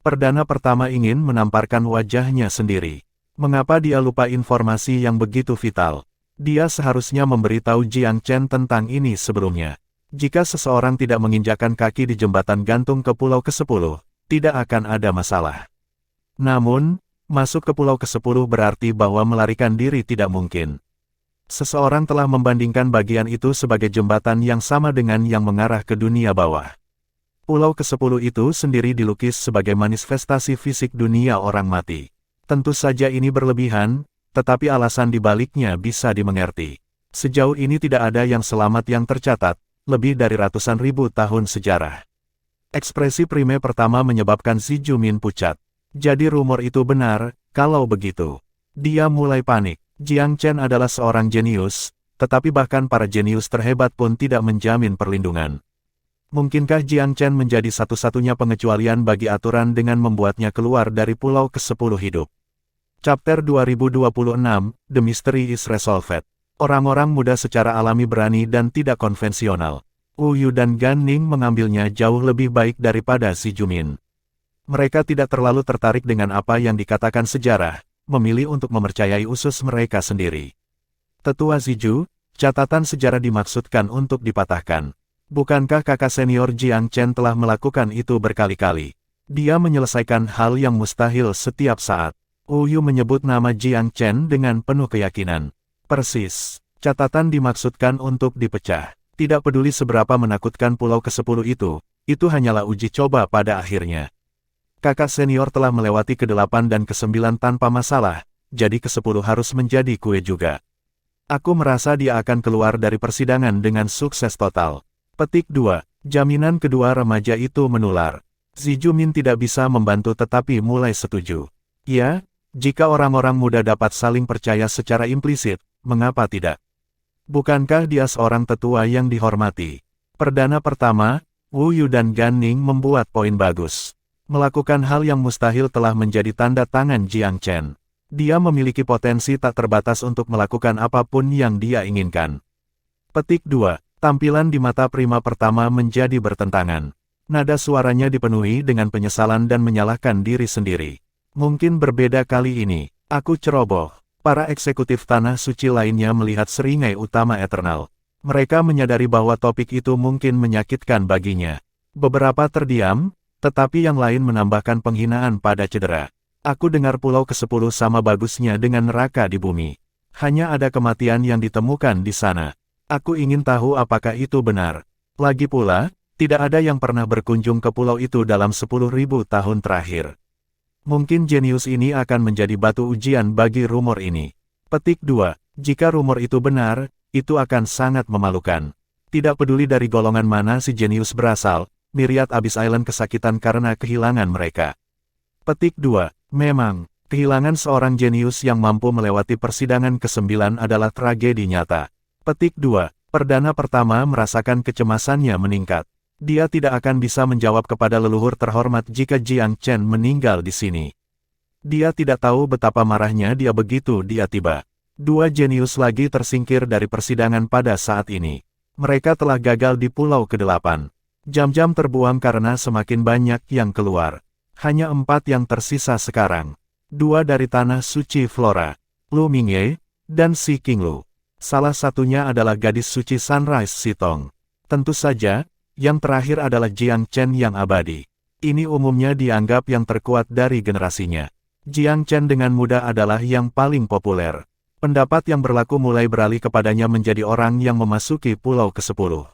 Perdana pertama ingin menamparkan wajahnya sendiri. Mengapa dia lupa informasi yang begitu vital? Dia seharusnya memberitahu Jiang Chen tentang ini sebelumnya. Jika seseorang tidak menginjakkan kaki di jembatan gantung ke pulau ke-10, tidak akan ada masalah. Namun, masuk ke pulau ke-10 berarti bahwa melarikan diri tidak mungkin. Seseorang telah membandingkan bagian itu sebagai jembatan yang sama dengan yang mengarah ke dunia bawah. Pulau ke-10 itu sendiri dilukis sebagai manifestasi fisik dunia orang mati. Tentu saja ini berlebihan, tetapi alasan dibaliknya bisa dimengerti. Sejauh ini tidak ada yang selamat yang tercatat, lebih dari ratusan ribu tahun sejarah. Ekspresi Prime pertama menyebabkan Zijumin pucat. Jadi rumor itu benar, kalau begitu. Dia mulai panik. Jiang Chen adalah seorang jenius, tetapi bahkan para jenius terhebat pun tidak menjamin perlindungan. Mungkinkah Jiang Chen menjadi satu-satunya pengecualian bagi aturan dengan membuatnya keluar dari pulau ke-10 hidup? Chapter 2026, The Mystery is Resolved. Orang-orang muda secara alami berani dan tidak konvensional. Wu Yu dan Gan Ning mengambilnya jauh lebih baik daripada Zijumin. Mereka tidak terlalu tertarik dengan apa yang dikatakan sejarah, memilih untuk mempercayai usus mereka sendiri. Tetua Ziju, catatan sejarah dimaksudkan untuk dipatahkan. Bukankah kakak senior Jiang Chen telah melakukan itu berkali-kali? Dia menyelesaikan hal yang mustahil setiap saat. Wu Yu menyebut nama Jiang Chen dengan penuh keyakinan. Persis, catatan dimaksudkan untuk dipecah. Tidak peduli seberapa menakutkan pulau ke-10 itu hanyalah uji coba pada akhirnya. Kakak senior telah melewati ke-8 dan ke-9 tanpa masalah, jadi ke-10 harus menjadi kue juga. Aku merasa dia akan keluar dari persidangan dengan sukses total. Petik 2. Jaminan kedua remaja itu menular. Zijumin tidak bisa membantu tetapi mulai setuju. Ya, jika orang-orang muda dapat saling percaya secara implisit, mengapa tidak? Bukankah dia seorang tetua yang dihormati? Perdana pertama, Wu Yu dan Gan Ning membuat poin bagus. Melakukan hal yang mustahil telah menjadi tanda tangan Jiang Chen. Dia memiliki potensi tak terbatas untuk melakukan apapun yang dia inginkan. Petik 2. Tampilan di mata Prima pertama menjadi bertentangan. Nada suaranya dipenuhi dengan penyesalan dan menyalahkan diri sendiri. Mungkin berbeda kali ini. Aku ceroboh. Para eksekutif tanah suci lainnya melihat seringai utama Eternal. Mereka menyadari bahwa topik itu mungkin menyakitkan baginya. Beberapa terdiam, tetapi yang lain menambahkan penghinaan pada cedera. Aku dengar pulau ke-10 sama bagusnya dengan neraka di bumi. Hanya ada kematian yang ditemukan di sana. Aku ingin tahu apakah itu benar. Lagi pula, tidak ada yang pernah berkunjung ke pulau itu dalam 10.000 tahun terakhir. Mungkin jenius ini akan menjadi batu ujian bagi rumor ini. Petik 2. Jika rumor itu benar, itu akan sangat memalukan. Tidak peduli dari golongan mana si jenius berasal, Myriad Abyss Island kesakitan karena kehilangan mereka. Petik 2. Memang, kehilangan seorang jenius yang mampu melewati persidangan ke-9 adalah tragedi nyata. Petik 2. Perdana pertama merasakan kecemasannya meningkat. Dia tidak akan bisa menjawab kepada leluhur terhormat jika Jiang Chen meninggal di sini. Dia tidak tahu betapa marahnya dia begitu dia tiba. Dua jenius lagi tersingkir dari persidangan pada saat ini. Mereka telah gagal di pulau ke-8. Jam-jam terbuang karena semakin banyak yang keluar. Hanya 4 yang tersisa sekarang. 2 dari Tanah Suci Flora, Lu Mingye, dan Si Qinglu. Salah satunya adalah gadis suci Sunrise Sitong. Tentu saja, yang terakhir adalah Jiang Chen yang abadi. Ini umumnya dianggap yang terkuat dari generasinya. Jiang Chen dengan mudah adalah yang paling populer. Pendapat yang berlaku mulai beralih kepadanya menjadi orang yang memasuki pulau ke-10.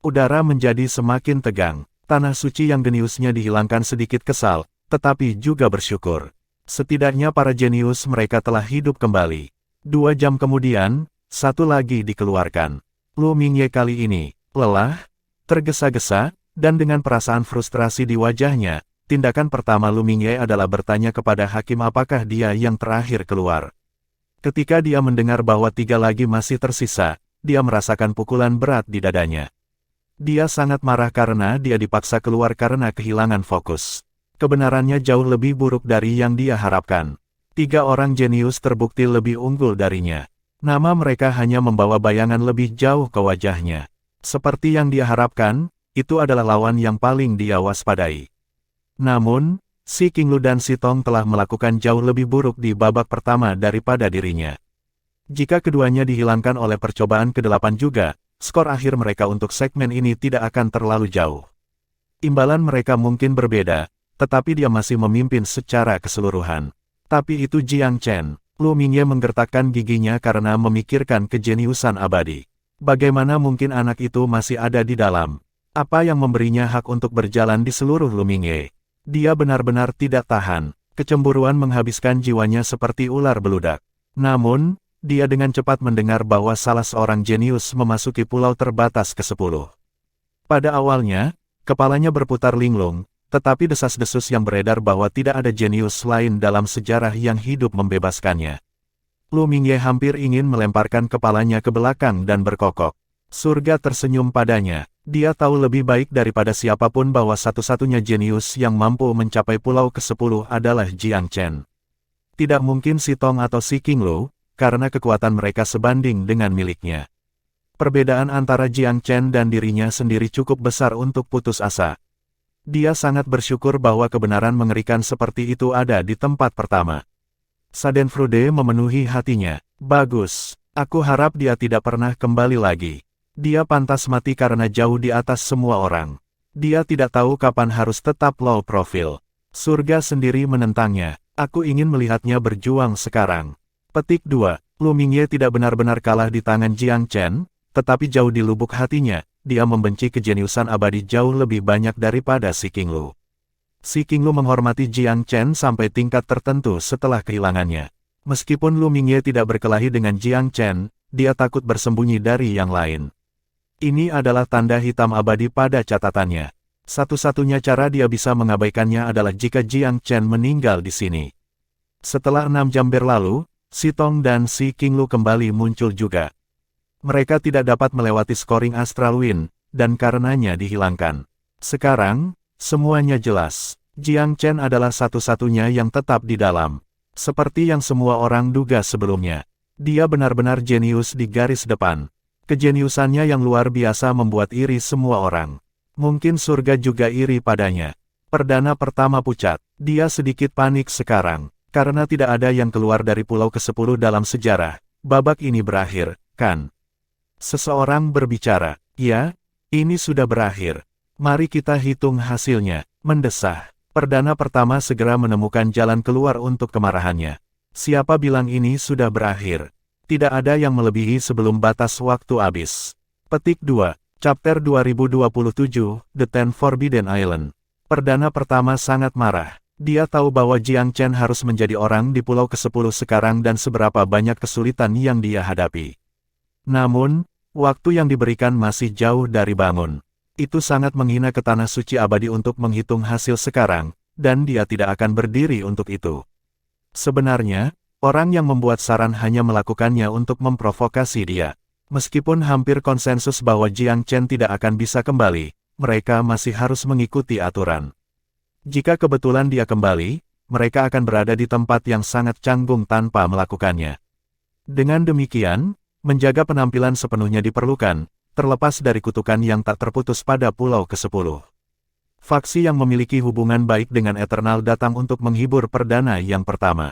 Udara menjadi semakin tegang. Tanah suci yang jeniusnya dihilangkan sedikit kesal, tetapi juga bersyukur. Setidaknya para jenius mereka telah hidup kembali. 2 jam kemudian, satu lagi dikeluarkan. Lu Mingye kali ini, lelah, tergesa-gesa, dan dengan perasaan frustrasi di wajahnya, tindakan pertama Lu Mingye adalah bertanya kepada hakim apakah dia yang terakhir keluar. Ketika dia mendengar bahwa 3 lagi masih tersisa, dia merasakan pukulan berat di dadanya. Dia sangat marah karena dia dipaksa keluar karena kehilangan fokus. Kebenarannya jauh lebih buruk dari yang dia harapkan. 3 orang jenius terbukti lebih unggul darinya. Nama mereka hanya membawa bayangan lebih jauh ke wajahnya. Seperti yang dia harapkan, itu adalah lawan yang paling dia waspadai. Namun, Si Qinglu dan Si Tong telah melakukan jauh lebih buruk di babak pertama daripada dirinya. Jika keduanya dihilangkan oleh percobaan ke-8 juga, skor akhir mereka untuk segmen ini tidak akan terlalu jauh. Imbalan mereka mungkin berbeda, tetapi dia masih memimpin secara keseluruhan. Tapi itu Jiang Chen. Lu Mingye menggertakkan giginya karena memikirkan kejeniusan abadi. Bagaimana mungkin anak itu masih ada di dalam? Apa yang memberinya hak untuk berjalan di seluruh Lu Mingye? Dia benar-benar tidak tahan. Kecemburuan menghabiskan jiwanya seperti ular beludak. Namun, dia dengan cepat mendengar bahwa salah seorang jenius memasuki pulau terbatas ke-10. Pada awalnya, kepalanya berputar linglung, tetapi desas-desus yang beredar bahwa tidak ada jenius lain dalam sejarah yang hidup membebaskannya. Lu Mingye hampir ingin melemparkan kepalanya ke belakang dan berkokok. Surga tersenyum padanya. Dia tahu lebih baik daripada siapapun bahwa satu-satunya jenius yang mampu mencapai pulau ke-10 adalah Jiang Chen. Tidak mungkin Si Tong atau Si Qinglu, karena kekuatan mereka sebanding dengan miliknya. Perbedaan antara Jiang Chen dan dirinya sendiri cukup besar untuk putus asa. Dia sangat bersyukur bahwa kebenaran mengerikan seperti itu ada di tempat pertama. Schadenfreude memenuhi hatinya. Bagus, aku harap dia tidak pernah kembali lagi. Dia pantas mati karena jauh di atas semua orang. Dia tidak tahu kapan harus tetap low profile. Surga sendiri menentangnya. Aku ingin melihatnya berjuang sekarang. Petik 2. Lu Mingye tidak benar-benar kalah di tangan Jiang Chen, tetapi jauh di lubuk hatinya, dia membenci kejeniusan abadi jauh lebih banyak daripada Si Qinglu. Si Qinglu menghormati Jiang Chen sampai tingkat tertentu setelah kehilangannya. Meskipun Lu Mingye tidak berkelahi dengan Jiang Chen, dia takut bersembunyi dari yang lain. Ini adalah tanda hitam abadi pada catatannya. Satu-satunya cara dia bisa mengabaikannya adalah jika Jiang Chen meninggal di sini. Setelah 6 jam berlalu, Si Tong dan Si Qinglu kembali muncul juga. Mereka tidak dapat melewati scoring Astral Wind, dan karenanya dihilangkan. Sekarang, semuanya jelas. Jiang Chen adalah satu-satunya yang tetap di dalam. Seperti yang semua orang duga sebelumnya. Dia benar-benar jenius di garis depan. Kejeniusannya yang luar biasa membuat iri semua orang. Mungkin surga juga iri padanya. Perdana pertama pucat. Dia sedikit panik sekarang. Karena tidak ada yang keluar dari pulau ke-10 dalam sejarah. Babak ini berakhir, kan? Seseorang berbicara. Ya, ini sudah berakhir. Mari kita hitung hasilnya. Mendesah. Perdana pertama segera menemukan jalan keluar untuk kemarahannya. Siapa bilang ini sudah berakhir? Tidak ada yang melebihi sebelum batas waktu habis. Petik 2. Chapter 2027, The Ten Forbidden Island. Perdana pertama sangat marah. Dia tahu bahwa Jiang Chen harus menjadi orang di pulau ke-10 sekarang dan seberapa banyak kesulitan yang dia hadapi. Namun, waktu yang diberikan masih jauh dari bangun. Itu sangat menghina ke tanah suci abadi untuk menghitung hasil sekarang, dan dia tidak akan berdiri untuk itu. Sebenarnya, orang yang membuat saran hanya melakukannya untuk memprovokasi dia. Meskipun hampir konsensus bahwa Jiang Chen tidak akan bisa kembali, mereka masih harus mengikuti aturan. Jika kebetulan dia kembali, mereka akan berada di tempat yang sangat canggung tanpa melakukannya. Dengan demikian, menjaga penampilan sepenuhnya diperlukan, terlepas dari kutukan yang tak terputus pada Pulau ke-10. Faksi yang memiliki hubungan baik dengan Eternal datang untuk menghibur perdana yang pertama.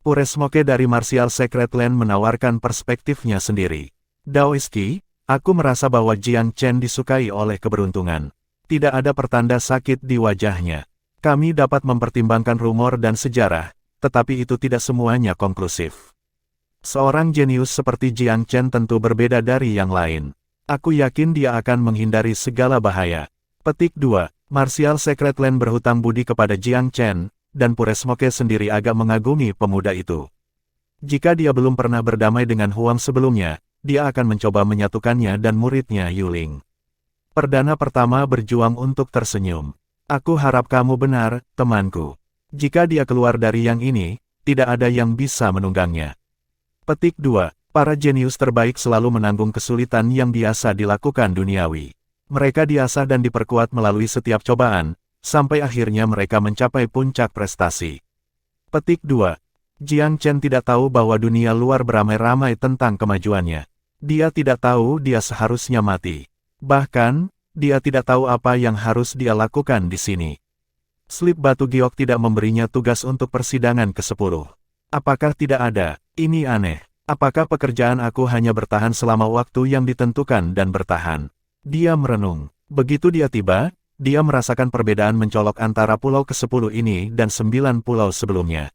Uresmoke dari Martial Secret Land menawarkan perspektifnya sendiri. Daoiski, aku merasa bahwa Jiang Chen disukai oleh keberuntungan. Tidak ada pertanda sakit di wajahnya. Kami dapat mempertimbangkan rumor dan sejarah, tetapi itu tidak semuanya konklusif. Seorang jenius seperti Jiang Chen tentu berbeda dari yang lain. Aku yakin dia akan menghindari segala bahaya. Petik 2. Martial Secret Land berhutang budi kepada Jiang Chen, dan Uresmoke sendiri agak mengagumi pemuda itu. Jika dia belum pernah berdamai dengan Huang sebelumnya, dia akan mencoba menyatukannya dan muridnya Yuling. Perdana pertama berjuang untuk tersenyum. Aku harap kamu benar, temanku. Jika dia keluar dari yang ini, tidak ada yang bisa menunggangnya. Petik 2. Para jenius terbaik selalu menanggung kesulitan yang biasa dilakukan duniawi. Mereka diasah dan diperkuat melalui setiap cobaan, sampai akhirnya mereka mencapai puncak prestasi. Petik 2. Jiang Chen tidak tahu bahwa dunia luar beramai-ramai tentang kemajuannya. Dia tidak tahu dia seharusnya mati. Bahkan, dia tidak tahu apa yang harus dia lakukan di sini. Slip batu giok tidak memberinya tugas untuk persidangan ke-10. Apakah tidak ada? Ini aneh. Apakah pekerjaan aku hanya bertahan selama waktu yang ditentukan dan bertahan? Dia merenung. Begitu dia tiba, dia merasakan perbedaan mencolok antara pulau ke-10 ini dan 9 pulau sebelumnya.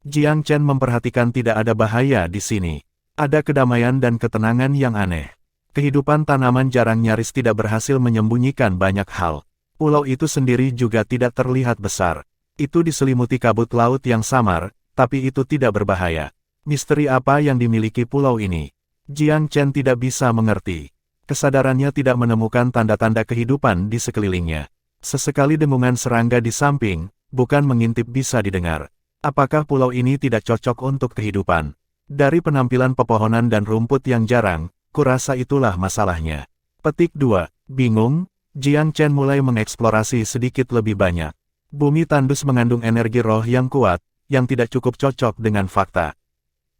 Jiang Chen memperhatikan tidak ada bahaya di sini. Ada kedamaian dan ketenangan yang aneh. Kehidupan tanaman jarang nyaris tidak berhasil menyembunyikan banyak hal. Pulau itu sendiri juga tidak terlihat besar. Itu diselimuti kabut laut yang samar, tapi itu tidak berbahaya. Misteri apa yang dimiliki pulau ini? Jiang Chen tidak bisa mengerti. Kesadarannya tidak menemukan tanda-tanda kehidupan di sekelilingnya. Sesekali dengungan serangga di samping, bukan mengintip bisa didengar. Apakah pulau ini tidak cocok untuk kehidupan? Dari penampilan pepohonan dan rumput yang jarang, kurasa itulah masalahnya. Petik 2. Bingung, Jiang Chen mulai mengeksplorasi sedikit lebih banyak. Bumi tandus mengandung energi roh yang kuat, yang tidak cukup cocok dengan fakta.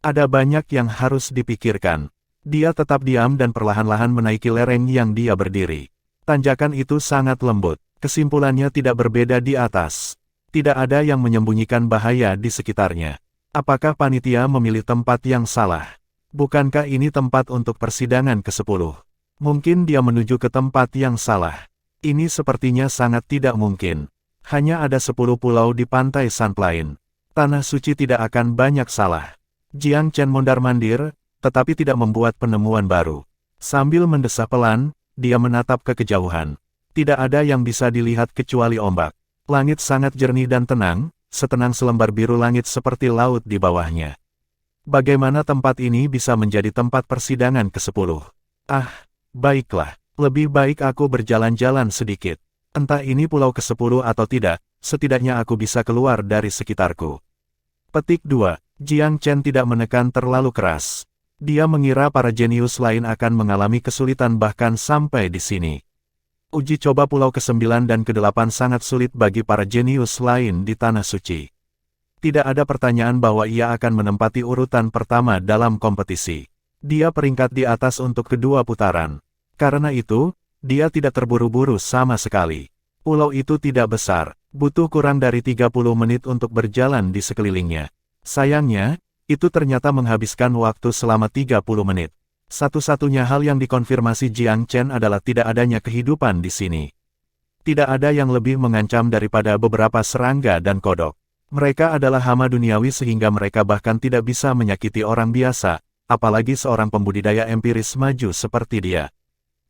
Ada banyak yang harus dipikirkan. Dia tetap diam dan perlahan-lahan menaiki lereng yang dia berdiri. Tanjakan itu sangat lembut. Kesimpulannya tidak berbeda di atas. Tidak ada yang menyembunyikan bahaya di sekitarnya. Apakah panitia memilih tempat yang salah? Bukankah ini tempat untuk persidangan ke-10? Mungkin dia menuju ke tempat yang salah. Ini sepertinya sangat tidak mungkin. Hanya ada 10 pulau di pantai Sandplain. Tanah suci tidak akan banyak salah. Jiang Chen mondar-mandir, tetapi tidak membuat penemuan baru. Sambil mendesah pelan, dia menatap ke kejauhan. Tidak ada yang bisa dilihat kecuali ombak. Langit sangat jernih dan tenang, setenang selembar biru langit seperti laut di bawahnya. Bagaimana tempat ini bisa menjadi tempat persidangan ke-10? Ah, baiklah. Lebih baik aku berjalan-jalan sedikit. Entah ini pulau ke-10 atau tidak, setidaknya aku bisa keluar dari sekitarku. Petik 2. Jiang Chen tidak menekan terlalu keras. Dia mengira para jenius lain akan mengalami kesulitan bahkan sampai di sini. Uji coba pulau ke-9 dan ke-8 sangat sulit bagi para jenius lain di Tanah Suci. Tidak ada pertanyaan bahwa ia akan menempati urutan pertama dalam kompetisi. Dia peringkat di atas untuk kedua putaran. Karena itu, dia tidak terburu-buru sama sekali. Pulau itu tidak besar, butuh kurang dari 30 menit untuk berjalan di sekelilingnya. Sayangnya, itu ternyata menghabiskan waktu selama 30 menit. Satu-satunya hal yang dikonfirmasi Jiang Chen adalah tidak adanya kehidupan di sini. Tidak ada yang lebih mengancam daripada beberapa serangga dan kodok. Mereka adalah hama duniawi sehingga mereka bahkan tidak bisa menyakiti orang biasa, apalagi seorang pembudidaya empiris maju seperti dia.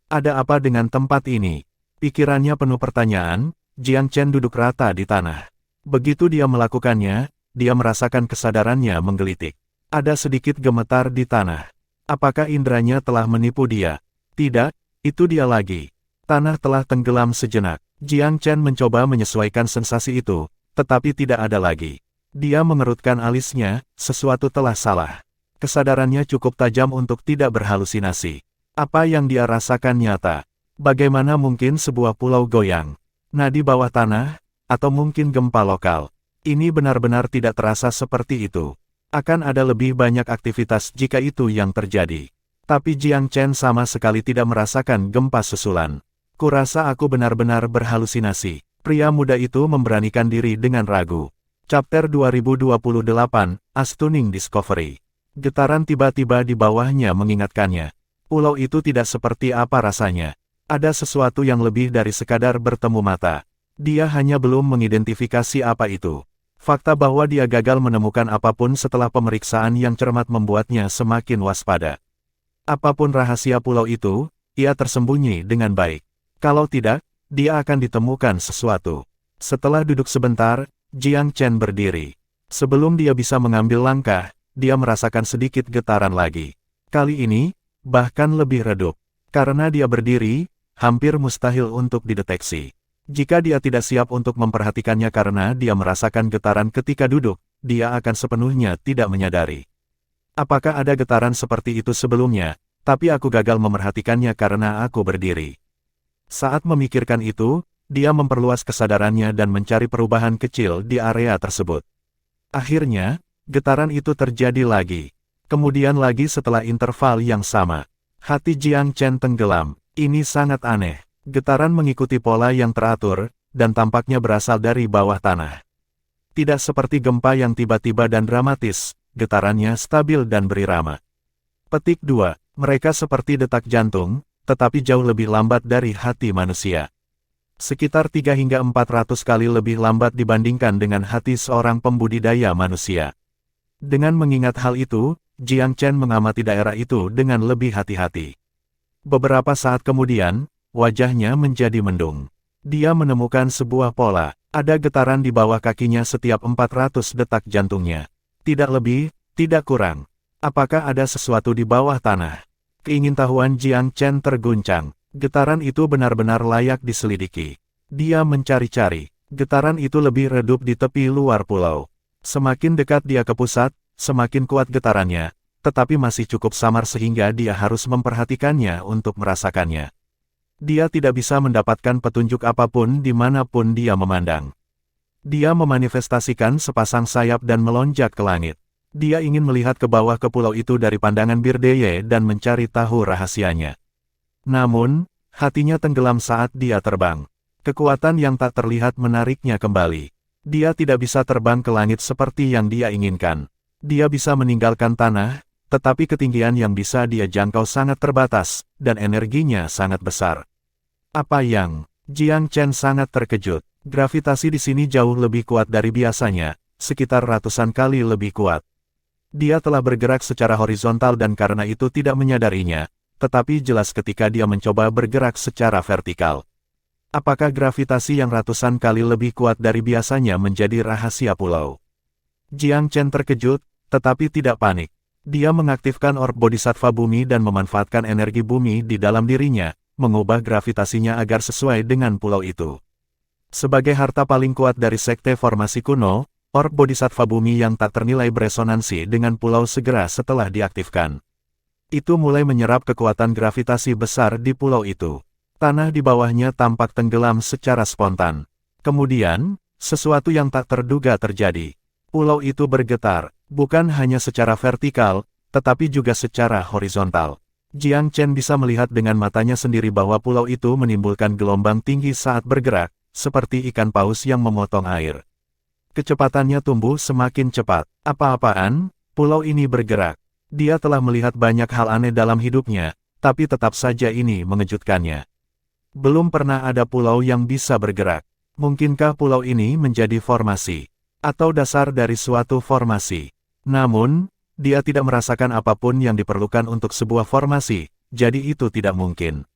Ada apa dengan tempat ini? Pikirannya penuh pertanyaan, Jiang Chen duduk rata di tanah. Begitu dia melakukannya, dia merasakan kesadarannya menggelitik. Ada sedikit gemetar di tanah. Apakah indranya telah menipu dia? Tidak, itu dia lagi. Tanah telah tenggelam sejenak. Jiang Chen mencoba menyesuaikan sensasi itu, tetapi tidak ada lagi. Dia mengerutkan alisnya, sesuatu telah salah. Kesadarannya cukup tajam untuk tidak berhalusinasi. Apa yang dia rasakan nyata. Bagaimana mungkin sebuah pulau goyang? Nadi bawah tanah? Atau mungkin gempa lokal? Ini benar-benar tidak terasa seperti itu. Akan ada lebih banyak aktivitas jika itu yang terjadi. Tapi Jiang Chen sama sekali tidak merasakan gempa susulan. Kurasa aku benar-benar berhalusinasi. Pria muda itu memberanikan diri dengan ragu. Chapter 2028, Astounding Discovery. Getaran tiba-tiba di bawahnya mengingatkannya. Pulau itu tidak seperti apa rasanya. Ada sesuatu yang lebih dari sekadar bertemu mata. Dia hanya belum mengidentifikasi apa itu. Fakta bahwa dia gagal menemukan apapun setelah pemeriksaan yang cermat membuatnya semakin waspada. Apapun rahasia pulau itu, ia tersembunyi dengan baik. Kalau tidak, dia akan ditemukan sesuatu. Setelah duduk sebentar, Jiang Chen berdiri. Sebelum dia bisa mengambil langkah, dia merasakan sedikit getaran lagi. Kali ini, bahkan lebih redup. Karena dia berdiri, hampir mustahil untuk dideteksi. Jika dia tidak siap untuk memperhatikannya karena dia merasakan getaran ketika duduk, dia akan sepenuhnya tidak menyadari. Apakah ada getaran seperti itu sebelumnya, tapi aku gagal memerhatikannya karena aku berdiri. Saat memikirkan itu, dia memperluas kesadarannya dan mencari perubahan kecil di area tersebut. Akhirnya, getaran itu terjadi lagi. Kemudian lagi setelah interval yang sama. Hati Jiang Chen tenggelam. Ini sangat aneh. Getaran mengikuti pola yang teratur, dan tampaknya berasal dari bawah tanah. Tidak seperti gempa yang tiba-tiba dan dramatis, getarannya stabil dan berirama. Petik 2. Mereka seperti detak jantung, tetapi jauh lebih lambat dari hati manusia. Sekitar 3 hingga 400 kali lebih lambat dibandingkan dengan hati seorang pembudidaya manusia. Dengan mengingat hal itu, Jiang Chen mengamati daerah itu dengan lebih hati-hati. Beberapa saat kemudian, wajahnya menjadi mendung. Dia menemukan sebuah pola. Ada getaran di bawah kakinya setiap 400 detak jantungnya. Tidak lebih, tidak kurang. Apakah ada sesuatu di bawah tanah? Keingintahuan Jiang Chen terguncang. Getaran itu benar-benar layak diselidiki. Dia mencari-cari. Getaran itu lebih redup di tepi luar pulau. Semakin dekat dia ke pusat, semakin kuat getarannya, tetapi masih cukup samar sehingga dia harus memperhatikannya untuk merasakannya. Dia tidak bisa mendapatkan petunjuk apapun dimanapun dia memandang. Dia memanifestasikan sepasang sayap dan melonjak ke langit. Dia ingin melihat ke bawah ke pulau itu dari pandangan birdeye dan mencari tahu rahasianya. Namun, hatinya tenggelam saat dia terbang. Kekuatan yang tak terlihat menariknya kembali. Dia tidak bisa terbang ke langit seperti yang dia inginkan. Dia bisa meninggalkan tanah, tetapi ketinggian yang bisa dia jangkau sangat terbatas, dan energinya sangat besar. Apa yang? Jiang Chen sangat terkejut. Gravitasi di sini jauh lebih kuat dari biasanya, sekitar ratusan kali lebih kuat. Dia telah bergerak secara horizontal dan karena itu tidak menyadarinya, tetapi jelas ketika dia mencoba bergerak secara vertikal. Apakah gravitasi yang ratusan kali lebih kuat dari biasanya menjadi rahasia pulau? Jiang Chen terkejut, tetapi tidak panik. Dia mengaktifkan orb bodhisattva bumi dan memanfaatkan energi bumi di dalam dirinya, mengubah gravitasinya agar sesuai dengan pulau itu. Sebagai harta paling kuat dari sekte formasi kuno, orb bodhisattva bumi yang tak ternilai beresonansi dengan pulau segera setelah diaktifkan. Itu mulai menyerap kekuatan gravitasi besar di pulau itu. Tanah di bawahnya tampak tenggelam secara spontan. Kemudian, sesuatu yang tak terduga terjadi. Pulau itu bergetar, bukan hanya secara vertikal, tetapi juga secara horizontal. Jiang Chen bisa melihat dengan matanya sendiri bahwa pulau itu menimbulkan gelombang tinggi saat bergerak, seperti ikan paus yang memotong air. Kecepatannya tumbuh semakin cepat. Apa-apaan, pulau ini bergerak. Dia telah melihat banyak hal aneh dalam hidupnya, tapi tetap saja ini mengejutkannya. Belum pernah ada pulau yang bisa bergerak. Mungkinkah pulau ini menjadi formasi? Atau dasar dari suatu formasi? Namun, dia tidak merasakan apapun yang diperlukan untuk sebuah formasi, jadi itu tidak mungkin.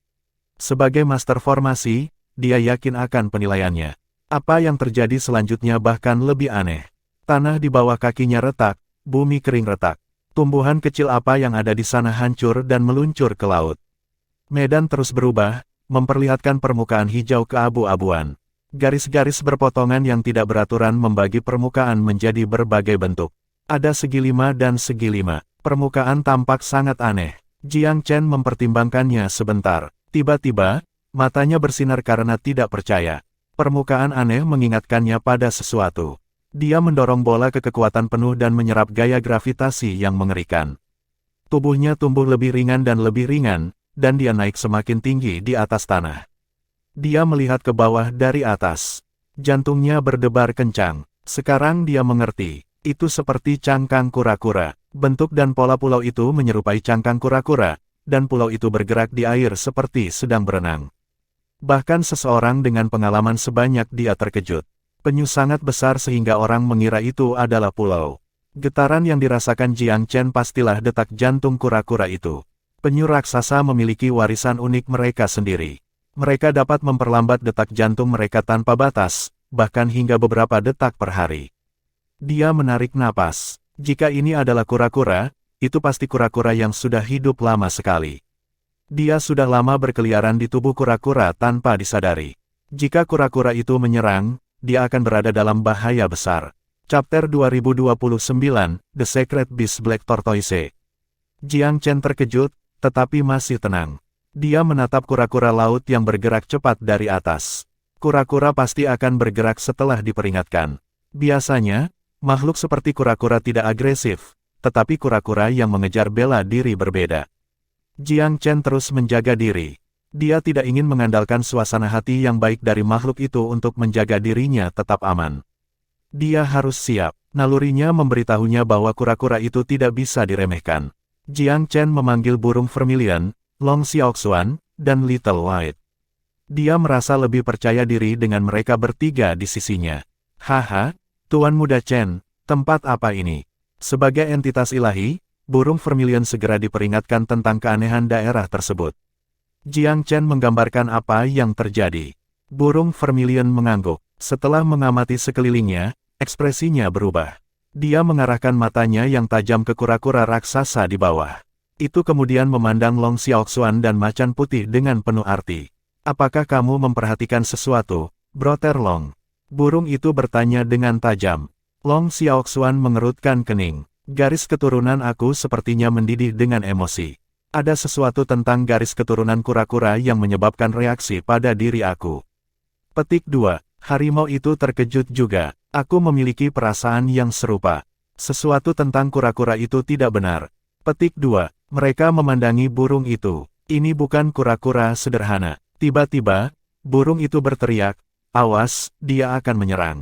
Sebagai master formasi, dia yakin akan penilaiannya. Apa yang terjadi selanjutnya bahkan lebih aneh. Tanah di bawah kakinya retak, bumi kering retak. Tumbuhan kecil apa yang ada di sana hancur dan meluncur ke laut. Medan terus berubah, memperlihatkan permukaan hijau keabu-abuan. Garis-garis berpotongan yang tidak beraturan membagi permukaan menjadi berbagai bentuk. Ada segi 5 dan segi 5. Permukaan tampak sangat aneh. Jiang Chen mempertimbangkannya sebentar. Tiba-tiba, matanya bersinar karena tidak percaya. Permukaan aneh mengingatkannya pada sesuatu. Dia mendorong bola ke kekuatan penuh dan menyerap gaya gravitasi yang mengerikan. Tubuhnya tumbuh lebih ringan, dan dia naik semakin tinggi di atas tanah. Dia melihat ke bawah dari atas. Jantungnya berdebar kencang. Sekarang dia mengerti. Itu seperti cangkang kura-kura. Bentuk dan pola pulau itu menyerupai cangkang kura-kura, dan pulau itu bergerak di air seperti sedang berenang. Bahkan seseorang dengan pengalaman sebanyak dia terkejut. Penyu sangat besar sehingga orang mengira itu adalah pulau. Getaran yang dirasakan Jiang Chen pastilah detak jantung kura-kura itu. Penyu raksasa memiliki warisan unik mereka sendiri. Mereka dapat memperlambat detak jantung mereka tanpa batas, bahkan hingga beberapa detak per hari. Dia menarik napas. Jika ini adalah kura-kura, itu pasti kura-kura yang sudah hidup lama sekali. Dia sudah lama berkeliaran di tubuh kura-kura tanpa disadari. Jika kura-kura itu menyerang, dia akan berada dalam bahaya besar. Chapter 2029, The Secret Beast Black Tortoise. Jiang Chen terkejut, tetapi masih tenang. Dia menatap kura-kura laut yang bergerak cepat dari atas. Kura-kura pasti akan bergerak setelah diperingatkan. Biasanya, makhluk seperti kura-kura tidak agresif, tetapi kura-kura yang mengejar bela diri berbeda. Jiang Chen terus menjaga diri. Dia tidak ingin mengandalkan suasana hati yang baik dari makhluk itu untuk menjaga dirinya tetap aman. Dia harus siap. Nalurinya memberitahunya bahwa kura-kura itu tidak bisa diremehkan. Jiang Chen memanggil burung vermilion, Long Xiaoxuan, dan Little White. Dia merasa lebih percaya diri dengan mereka bertiga di sisinya. Haha, Tuan Muda Chen, tempat apa ini? Sebagai entitas ilahi, burung vermilion segera diperingatkan tentang keanehan daerah tersebut. Jiang Chen menggambarkan apa yang terjadi. Burung vermilion mengangguk. Setelah mengamati sekelilingnya, ekspresinya berubah. Dia mengarahkan matanya yang tajam ke kura-kura raksasa di bawah. Itu kemudian memandang Long Xiaoxuan dan macan putih dengan penuh arti. Apakah kamu memperhatikan sesuatu, Brother Long? Burung itu bertanya dengan tajam. Long Xiaoxuan mengerutkan kening. Garis keturunan aku sepertinya mendidih dengan emosi. Ada sesuatu tentang garis keturunan kura-kura yang menyebabkan reaksi pada diri aku. Petik 2. Harimau itu terkejut juga. Aku memiliki perasaan yang serupa. Sesuatu tentang kura-kura itu tidak benar. Petik 2. Mereka memandangi burung itu. Ini bukan kura-kura sederhana. Tiba-tiba, burung itu berteriak, "Awas, dia akan menyerang."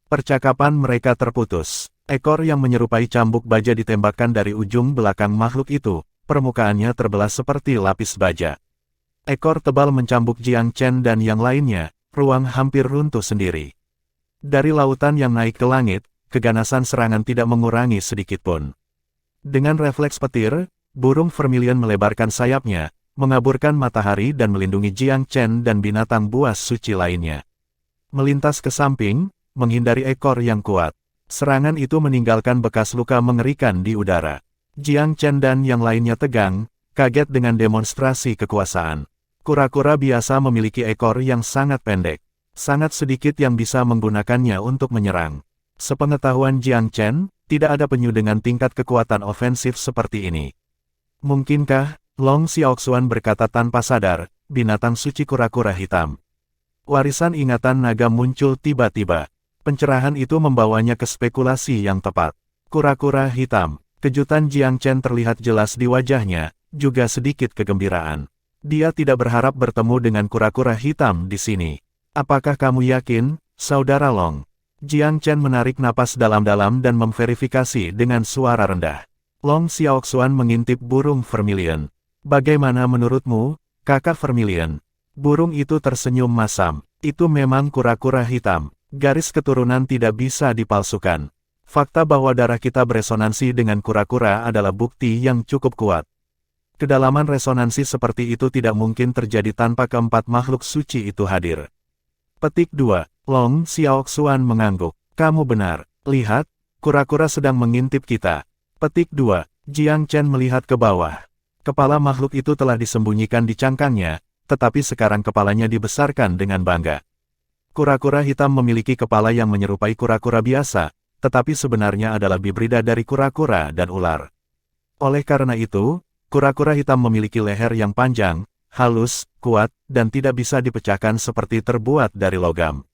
Percakapan mereka terputus. Ekor yang menyerupai cambuk baja ditembakkan dari ujung belakang makhluk itu. Permukaannya terbelah seperti lapis baja. Ekor tebal mencambuk Jiang Chen dan yang lainnya. Ruang hampir runtuh sendiri. Dari lautan yang naik ke langit, keganasan serangan tidak mengurangi sedikitpun. Dengan refleks petir, burung vermilion melebarkan sayapnya, mengaburkan matahari dan melindungi Jiang Chen dan binatang buas suci lainnya. Melintas ke samping, menghindari ekor yang kuat. Serangan itu meninggalkan bekas luka mengerikan di udara. Jiang Chen dan yang lainnya tegang, kaget dengan demonstrasi kekuasaan. Kura-kura biasa memiliki ekor yang sangat pendek. Sangat sedikit yang bisa menggunakannya untuk menyerang. Sepengetahuan Jiang Chen, tidak ada penyu dengan tingkat kekuatan ofensif seperti ini. Mungkinkah, Long Xiaoxuan berkata tanpa sadar, binatang suci kura-kura hitam. Warisan ingatan naga muncul tiba-tiba. Pencerahan itu membawanya ke spekulasi yang tepat. Kura-kura hitam. Kejutan Jiang Chen terlihat jelas di wajahnya, juga sedikit kegembiraan. Dia tidak berharap bertemu dengan kura-kura hitam di sini. Apakah kamu yakin, Saudara Long? Jiang Chen menarik napas dalam-dalam dan memverifikasi dengan suara rendah. Long Xiaoxuan mengintip burung vermilion. Bagaimana menurutmu, kakak vermilion? Burung itu tersenyum masam. Itu memang kura-kura hitam. Garis keturunan tidak bisa dipalsukan. Fakta bahwa darah kita beresonansi dengan kura-kura adalah bukti yang cukup kuat. Kedalaman resonansi seperti itu tidak mungkin terjadi tanpa keempat makhluk suci itu hadir. Petik 2. Long Xiaoxuan mengangguk. Kamu benar. Lihat, kura-kura sedang mengintip kita. Petik 2. Jiang Chen melihat ke bawah. Kepala makhluk itu telah disembunyikan di cangkangnya, tetapi sekarang kepalanya dibesarkan dengan bangga. Kura-kura hitam memiliki kepala yang menyerupai kura-kura biasa, tetapi sebenarnya adalah hibrida dari kura-kura dan ular. Oleh karena itu, kura-kura hitam memiliki leher yang panjang, halus, kuat, dan tidak bisa dipecahkan seperti terbuat dari logam.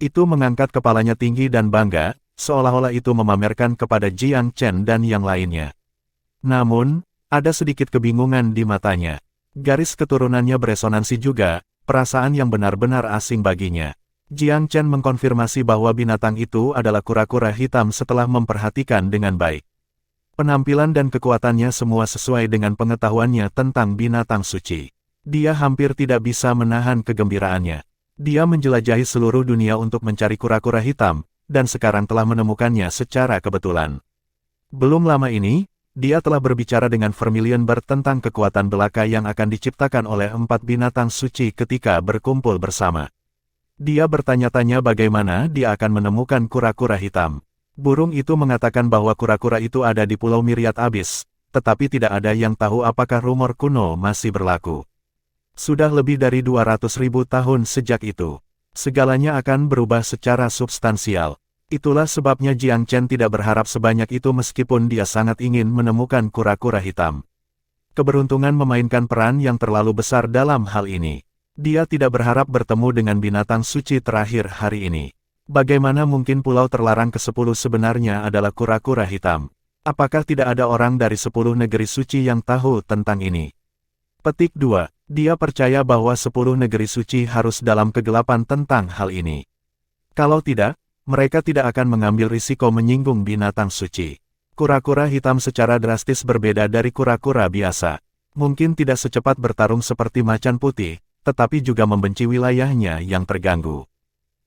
Itu mengangkat kepalanya tinggi dan bangga, seolah-olah itu memamerkan kepada Jiang Chen dan yang lainnya. Namun, ada sedikit kebingungan di matanya. Garis keturunannya beresonansi juga, perasaan yang benar-benar asing baginya. Jiang Chen mengkonfirmasi bahwa binatang itu adalah kura-kura hitam setelah memperhatikan dengan baik. Penampilan dan kekuatannya semua sesuai dengan pengetahuannya tentang binatang suci. Dia hampir tidak bisa menahan kegembiraannya. Dia menjelajahi seluruh dunia untuk mencari kura-kura hitam, dan sekarang telah menemukannya secara kebetulan. Belum lama ini, dia telah berbicara dengan Vermilion Bird tentang kekuatan belaka yang akan diciptakan oleh 4 binatang suci ketika berkumpul bersama. Dia bertanya-tanya bagaimana dia akan menemukan kura-kura hitam. Burung itu mengatakan bahwa kura-kura itu ada di Pulau Myriad Abyss, tetapi tidak ada yang tahu apakah rumor kuno masih berlaku. Sudah lebih dari 200.000 tahun sejak itu. Segalanya akan berubah secara substansial. Itulah sebabnya Jiang Chen tidak berharap sebanyak itu meskipun dia sangat ingin menemukan kura-kura hitam. Keberuntungan memainkan peran yang terlalu besar dalam hal ini. Dia tidak berharap bertemu dengan binatang suci terakhir hari ini. Bagaimana mungkin pulau terlarang ke-10 sebenarnya adalah kura-kura hitam? Apakah tidak ada orang dari 10 negeri suci yang tahu tentang ini? Petik 2. Dia percaya bahwa 10 negeri suci harus dalam kegelapan tentang hal ini. Kalau tidak, mereka tidak akan mengambil risiko menyinggung binatang suci. Kura-kura hitam secara drastis berbeda dari kura-kura biasa. Mungkin tidak secepat bertarung seperti macan putih, tetapi juga membenci wilayahnya yang terganggu.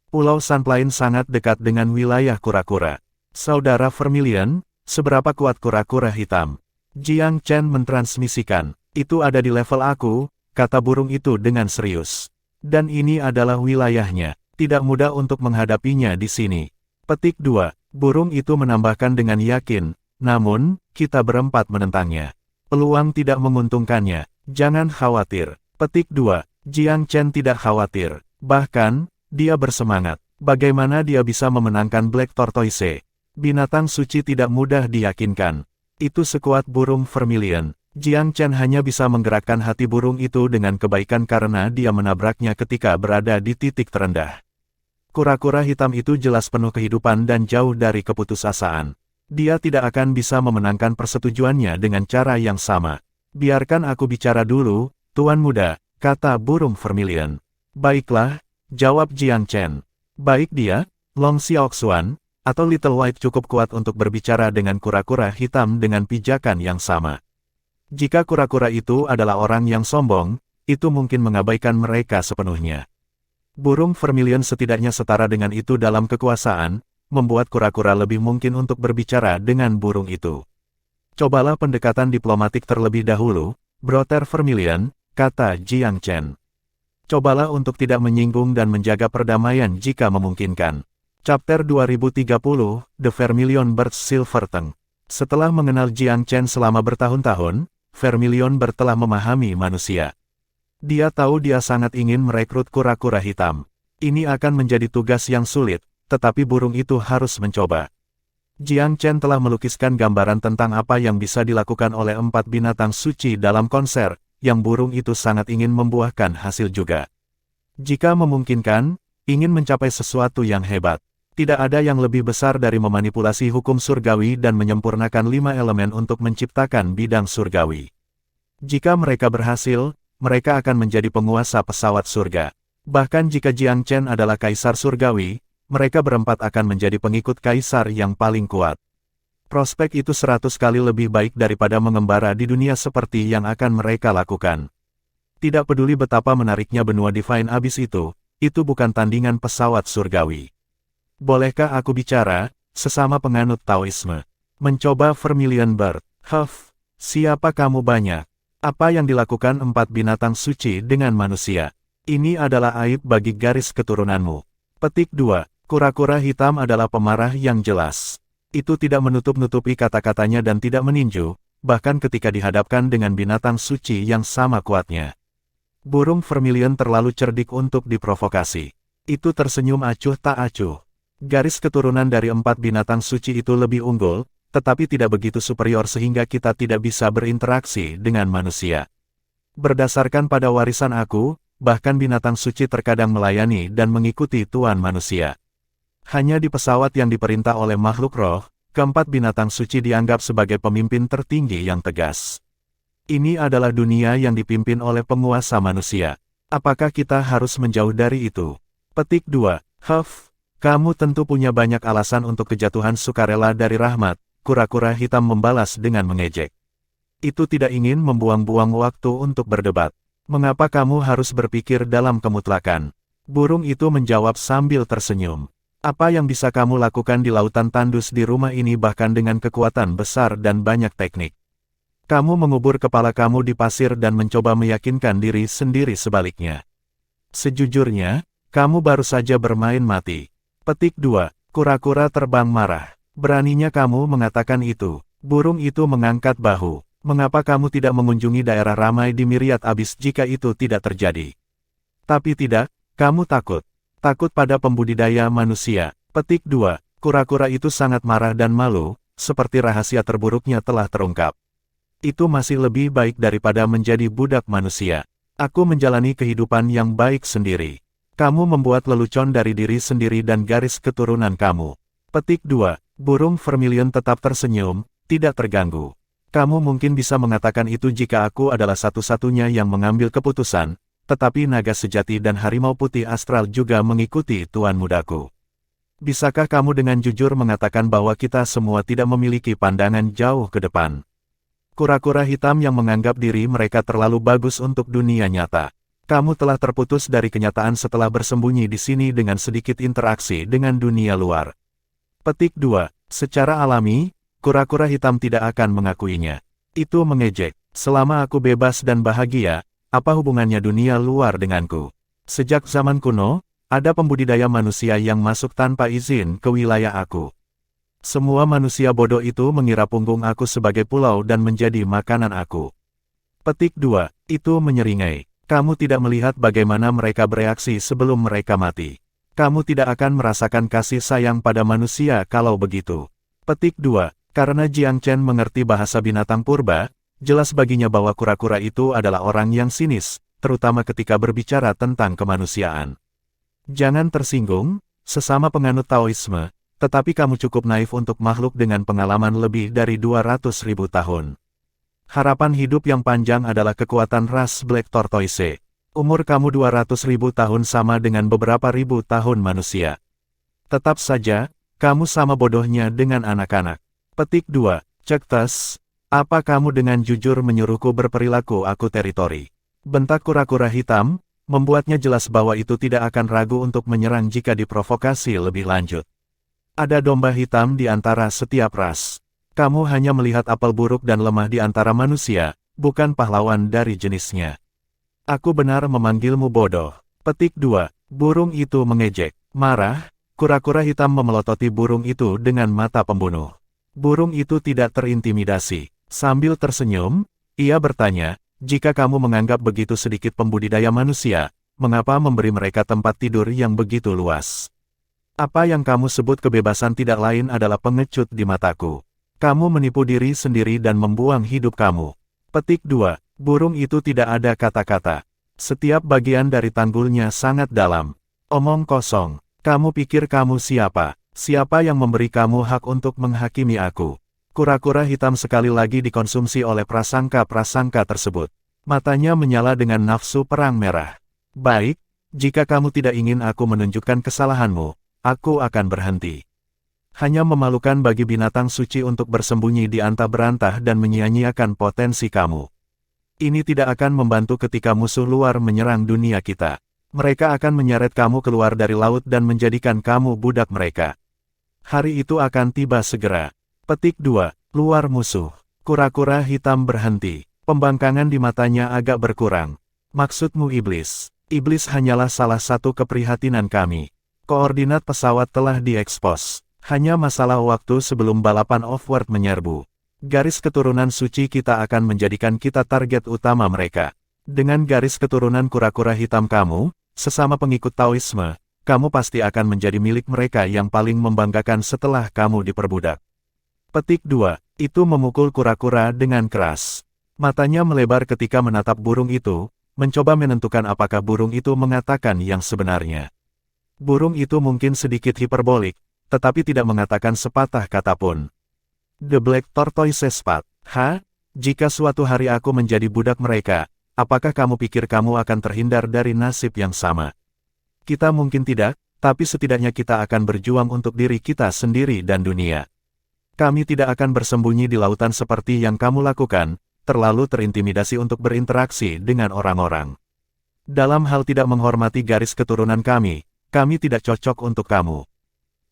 Pulau Sunplane sangat dekat dengan wilayah kura-kura. Saudara Vermilion, seberapa kuat kura-kura hitam? Jiang Chen mentransmisikan. Itu ada di level aku, kata burung itu dengan serius. Dan ini adalah wilayahnya. Tidak mudah untuk menghadapinya di sini. Petik 2. Burung itu menambahkan dengan yakin, namun, kita berempat menentangnya. Peluang tidak menguntungkannya. Jangan khawatir. Petik 2. Jiang Chen tidak khawatir. Bahkan, dia bersemangat. Bagaimana dia bisa memenangkan Black Tortoise? Binatang suci tidak mudah diyakinkan. Itu sekuat burung Vermilion. Jiang Chen hanya bisa menggerakkan hati burung itu dengan kebaikan karena dia menabraknya ketika berada di titik terendah. Kura-kura hitam itu jelas penuh kehidupan dan jauh dari keputusasaan. Dia tidak akan bisa memenangkan persetujuannya dengan cara yang sama. Biarkan aku bicara dulu, Tuan Muda, kata burung Vermilion. Baiklah, jawab Jiang Chen. Baik dia, Long Xiaoxuan, atau Little White cukup kuat untuk berbicara dengan kura-kura hitam dengan pijakan yang sama. Jika kura-kura itu adalah orang yang sombong, itu mungkin mengabaikan mereka sepenuhnya. Burung Vermilion setidaknya setara dengan itu dalam kekuasaan, membuat kura-kura lebih mungkin untuk berbicara dengan burung itu. Cobalah pendekatan diplomatik terlebih dahulu, Brother Vermilion, kata Jiang Chen. Cobalah untuk tidak menyinggung dan menjaga perdamaian jika memungkinkan. Chapter 2030, The Vermilion Birds Silver Tongue. Setelah mengenal Jiang Chen selama bertahun-tahun, Vermilion Bird telah memahami manusia. Dia tahu dia sangat ingin merekrut kura-kura hitam. Ini akan menjadi tugas yang sulit, tetapi burung itu harus mencoba. Jiang Chen telah melukiskan gambaran tentang apa yang bisa dilakukan oleh 4 binatang suci dalam konser, yang burung itu sangat ingin membuahkan hasil juga. Jika memungkinkan, ingin mencapai sesuatu yang hebat. Tidak ada yang lebih besar dari memanipulasi hukum surgawi dan menyempurnakan 5 elemen untuk menciptakan bidang surgawi. Jika mereka berhasil, mereka akan menjadi penguasa pesawat surga. Bahkan jika Jiang Chen adalah kaisar surgawi, mereka berempat akan menjadi pengikut kaisar yang paling kuat. Prospek itu 100 kali lebih baik daripada mengembara di dunia seperti yang akan mereka lakukan. Tidak peduli betapa menariknya benua Divine Abyss itu bukan tandingan pesawat surgawi. Bolehkah aku bicara, sesama penganut Taoisme? Mencoba Vermilion Bird. Siapa kamu banyak? Apa yang dilakukan 4 binatang suci dengan manusia? Ini adalah aib bagi garis keturunanmu. Petik 2. Kura-kura hitam adalah pemarah yang jelas. Itu tidak menutup-nutupi kata-katanya dan tidak meninju, bahkan ketika dihadapkan dengan binatang suci yang sama kuatnya. Burung Vermilion terlalu cerdik untuk diprovokasi. Itu tersenyum acuh tak acuh. Garis keturunan dari 4 binatang suci itu lebih unggul, tetapi tidak begitu superior sehingga kita tidak bisa berinteraksi dengan manusia. Berdasarkan pada warisan aku, bahkan binatang suci terkadang melayani dan mengikuti tuan manusia. Hanya di pesawat yang diperintah oleh makhluk roh, keempat binatang suci dianggap sebagai pemimpin tertinggi yang tegas. Ini adalah dunia yang dipimpin oleh penguasa manusia. Apakah kita harus menjauh dari itu? Petik 2. Kamu tentu punya banyak alasan untuk kejatuhan sukarela dari rahmat, kura-kura hitam membalas dengan mengejek. Itu tidak ingin membuang-buang waktu untuk berdebat. Mengapa kamu harus berpikir dalam kemutlakan? Burung itu menjawab sambil tersenyum. Apa yang bisa kamu lakukan di lautan tandus di rumah ini bahkan dengan kekuatan besar dan banyak teknik? Kamu mengubur kepala kamu di pasir dan mencoba meyakinkan diri sendiri sebaliknya. Sejujurnya, kamu baru saja bermain mati. Petik 2. Kura-kura terbang marah. Beraninya kamu mengatakan itu. Burung itu mengangkat bahu. Mengapa kamu tidak mengunjungi daerah ramai di Miriat Abis jika itu tidak terjadi? Tapi tidak, kamu takut. Takut pada pembudidaya manusia. Petik 2. Kura-kura itu sangat marah dan malu, seperti rahasia terburuknya telah terungkap. Itu masih lebih baik daripada menjadi budak manusia. Aku menjalani kehidupan yang baik sendiri. Kamu membuat lelucon dari diri sendiri dan garis keturunan kamu. Petik 2. Burung vermilion tetap tersenyum, tidak terganggu. Kamu mungkin bisa mengatakan itu jika aku adalah satu-satunya yang mengambil keputusan, tetapi naga sejati dan harimau putih astral juga mengikuti tuan mudaku. Bisakah kamu dengan jujur mengatakan bahwa kita semua tidak memiliki pandangan jauh ke depan? Kura-kura hitam yang menganggap diri mereka terlalu bagus untuk dunia nyata. Kamu telah terputus dari kenyataan setelah bersembunyi di sini dengan sedikit interaksi dengan dunia luar. Petik 2. Secara alami, kura-kura hitam tidak akan mengakuinya. Itu mengejek. Selama aku bebas dan bahagia, apa hubungannya dunia luar denganku? Sejak zaman kuno, ada pembudidaya manusia yang masuk tanpa izin ke wilayah aku. Semua manusia bodoh itu mengira punggung aku sebagai pulau dan menjadi makanan aku. Petik 2. Itu menyeringai. Kamu tidak melihat bagaimana mereka bereaksi sebelum mereka mati. Kamu tidak akan merasakan kasih sayang pada manusia kalau begitu. Petik 2. Karena Jiang Chen mengerti bahasa binatang purba, jelas baginya bahwa kura-kura itu adalah orang yang sinis, terutama ketika berbicara tentang kemanusiaan. Jangan tersinggung, sesama penganut Taoisme, tetapi kamu cukup naif untuk makhluk dengan pengalaman lebih dari 200.000 tahun. Harapan hidup yang panjang adalah kekuatan ras Black Tortoise. Umur kamu 200.000 tahun sama dengan beberapa ribu tahun manusia. Tetap saja, kamu sama bodohnya dengan anak-anak. Petik 2. Cek tes. Apa kamu dengan jujur menyuruhku berperilaku aku teritori? Bentak kura-kura hitam, membuatnya jelas bahwa itu tidak akan ragu untuk menyerang jika diprovokasi lebih lanjut. Ada domba hitam di antara setiap ras. Kamu hanya melihat apel buruk dan lemah di antara manusia, bukan pahlawan dari jenisnya. Aku benar memanggilmu bodoh. Petik 2. Burung itu mengejek. Marah, kura-kura hitam memelototi burung itu dengan mata pembunuh. Burung itu tidak terintimidasi. Sambil tersenyum, ia bertanya, jika kamu menganggap begitu sedikit pembudidaya manusia, mengapa memberi mereka tempat tidur yang begitu luas? Apa yang kamu sebut kebebasan tidak lain adalah pengecut di mataku. Kamu menipu diri sendiri dan membuang hidup kamu. Petik 2. Burung itu tidak ada kata-kata. Setiap bagian dari tanggulnya sangat dalam. Omong kosong. Kamu pikir kamu siapa? Siapa yang memberi kamu hak untuk menghakimi aku? Kura-kura hitam sekali lagi dikonsumsi oleh prasangka-prasangka tersebut. Matanya menyala dengan nafsu perang merah. Baik, jika kamu tidak ingin aku menunjukkan kesalahanmu, aku akan berhenti. Hanya memalukan bagi binatang suci untuk bersembunyi di antah berantah dan menyia-nyiakan potensi kamu. Ini tidak akan membantu ketika musuh luar menyerang dunia kita. Mereka akan menyeret kamu keluar dari laut dan menjadikan kamu budak mereka. Hari itu akan tiba segera. Petik 2. Luar musuh. Kura-kura hitam berhenti. Pembangkangan di matanya agak berkurang. Maksudmu iblis? Iblis hanyalah salah satu keprihatinan kami. Koordinat pesawat telah diekspos. Hanya masalah waktu sebelum balapan off-world menyerbu. Garis keturunan suci kita akan menjadikan kita target utama mereka. Dengan garis keturunan kura-kura hitam kamu, sesama pengikut Taoisme, kamu pasti akan menjadi milik mereka yang paling membanggakan setelah kamu diperbudak. Petik 2. Itu memukul kura-kura dengan keras. Matanya melebar ketika menatap burung itu, mencoba menentukan apakah burung itu mengatakan yang sebenarnya. Burung itu mungkin sedikit hiperbolik, tetapi tidak mengatakan sepatah kata pun. The Black Tortoise spat. Jika suatu hari aku menjadi budak mereka, apakah kamu pikir kamu akan terhindar dari nasib yang sama? Kita mungkin tidak, tapi setidaknya kita akan berjuang untuk diri kita sendiri dan dunia. Kami tidak akan bersembunyi di lautan seperti yang kamu lakukan, terlalu terintimidasi untuk berinteraksi dengan orang-orang. Dalam hal tidak menghormati garis keturunan kami tidak cocok untuk kamu.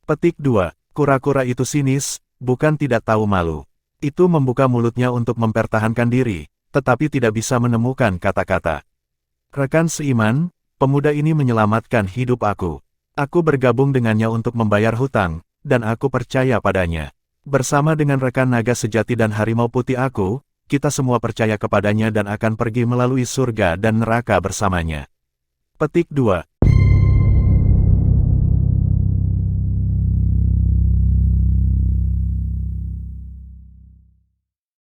Petik 2. Kura-kura itu sinis, bukan tidak tahu malu. Itu membuka mulutnya untuk mempertahankan diri, tetapi tidak bisa menemukan kata-kata. Rekan seiman, pemuda ini menyelamatkan hidup aku. Aku bergabung dengannya untuk membayar hutang, dan aku percaya padanya. Bersama dengan rekan naga sejati dan harimau putih aku, kita semua percaya kepadanya dan akan pergi melalui surga dan neraka bersamanya. Petik 2.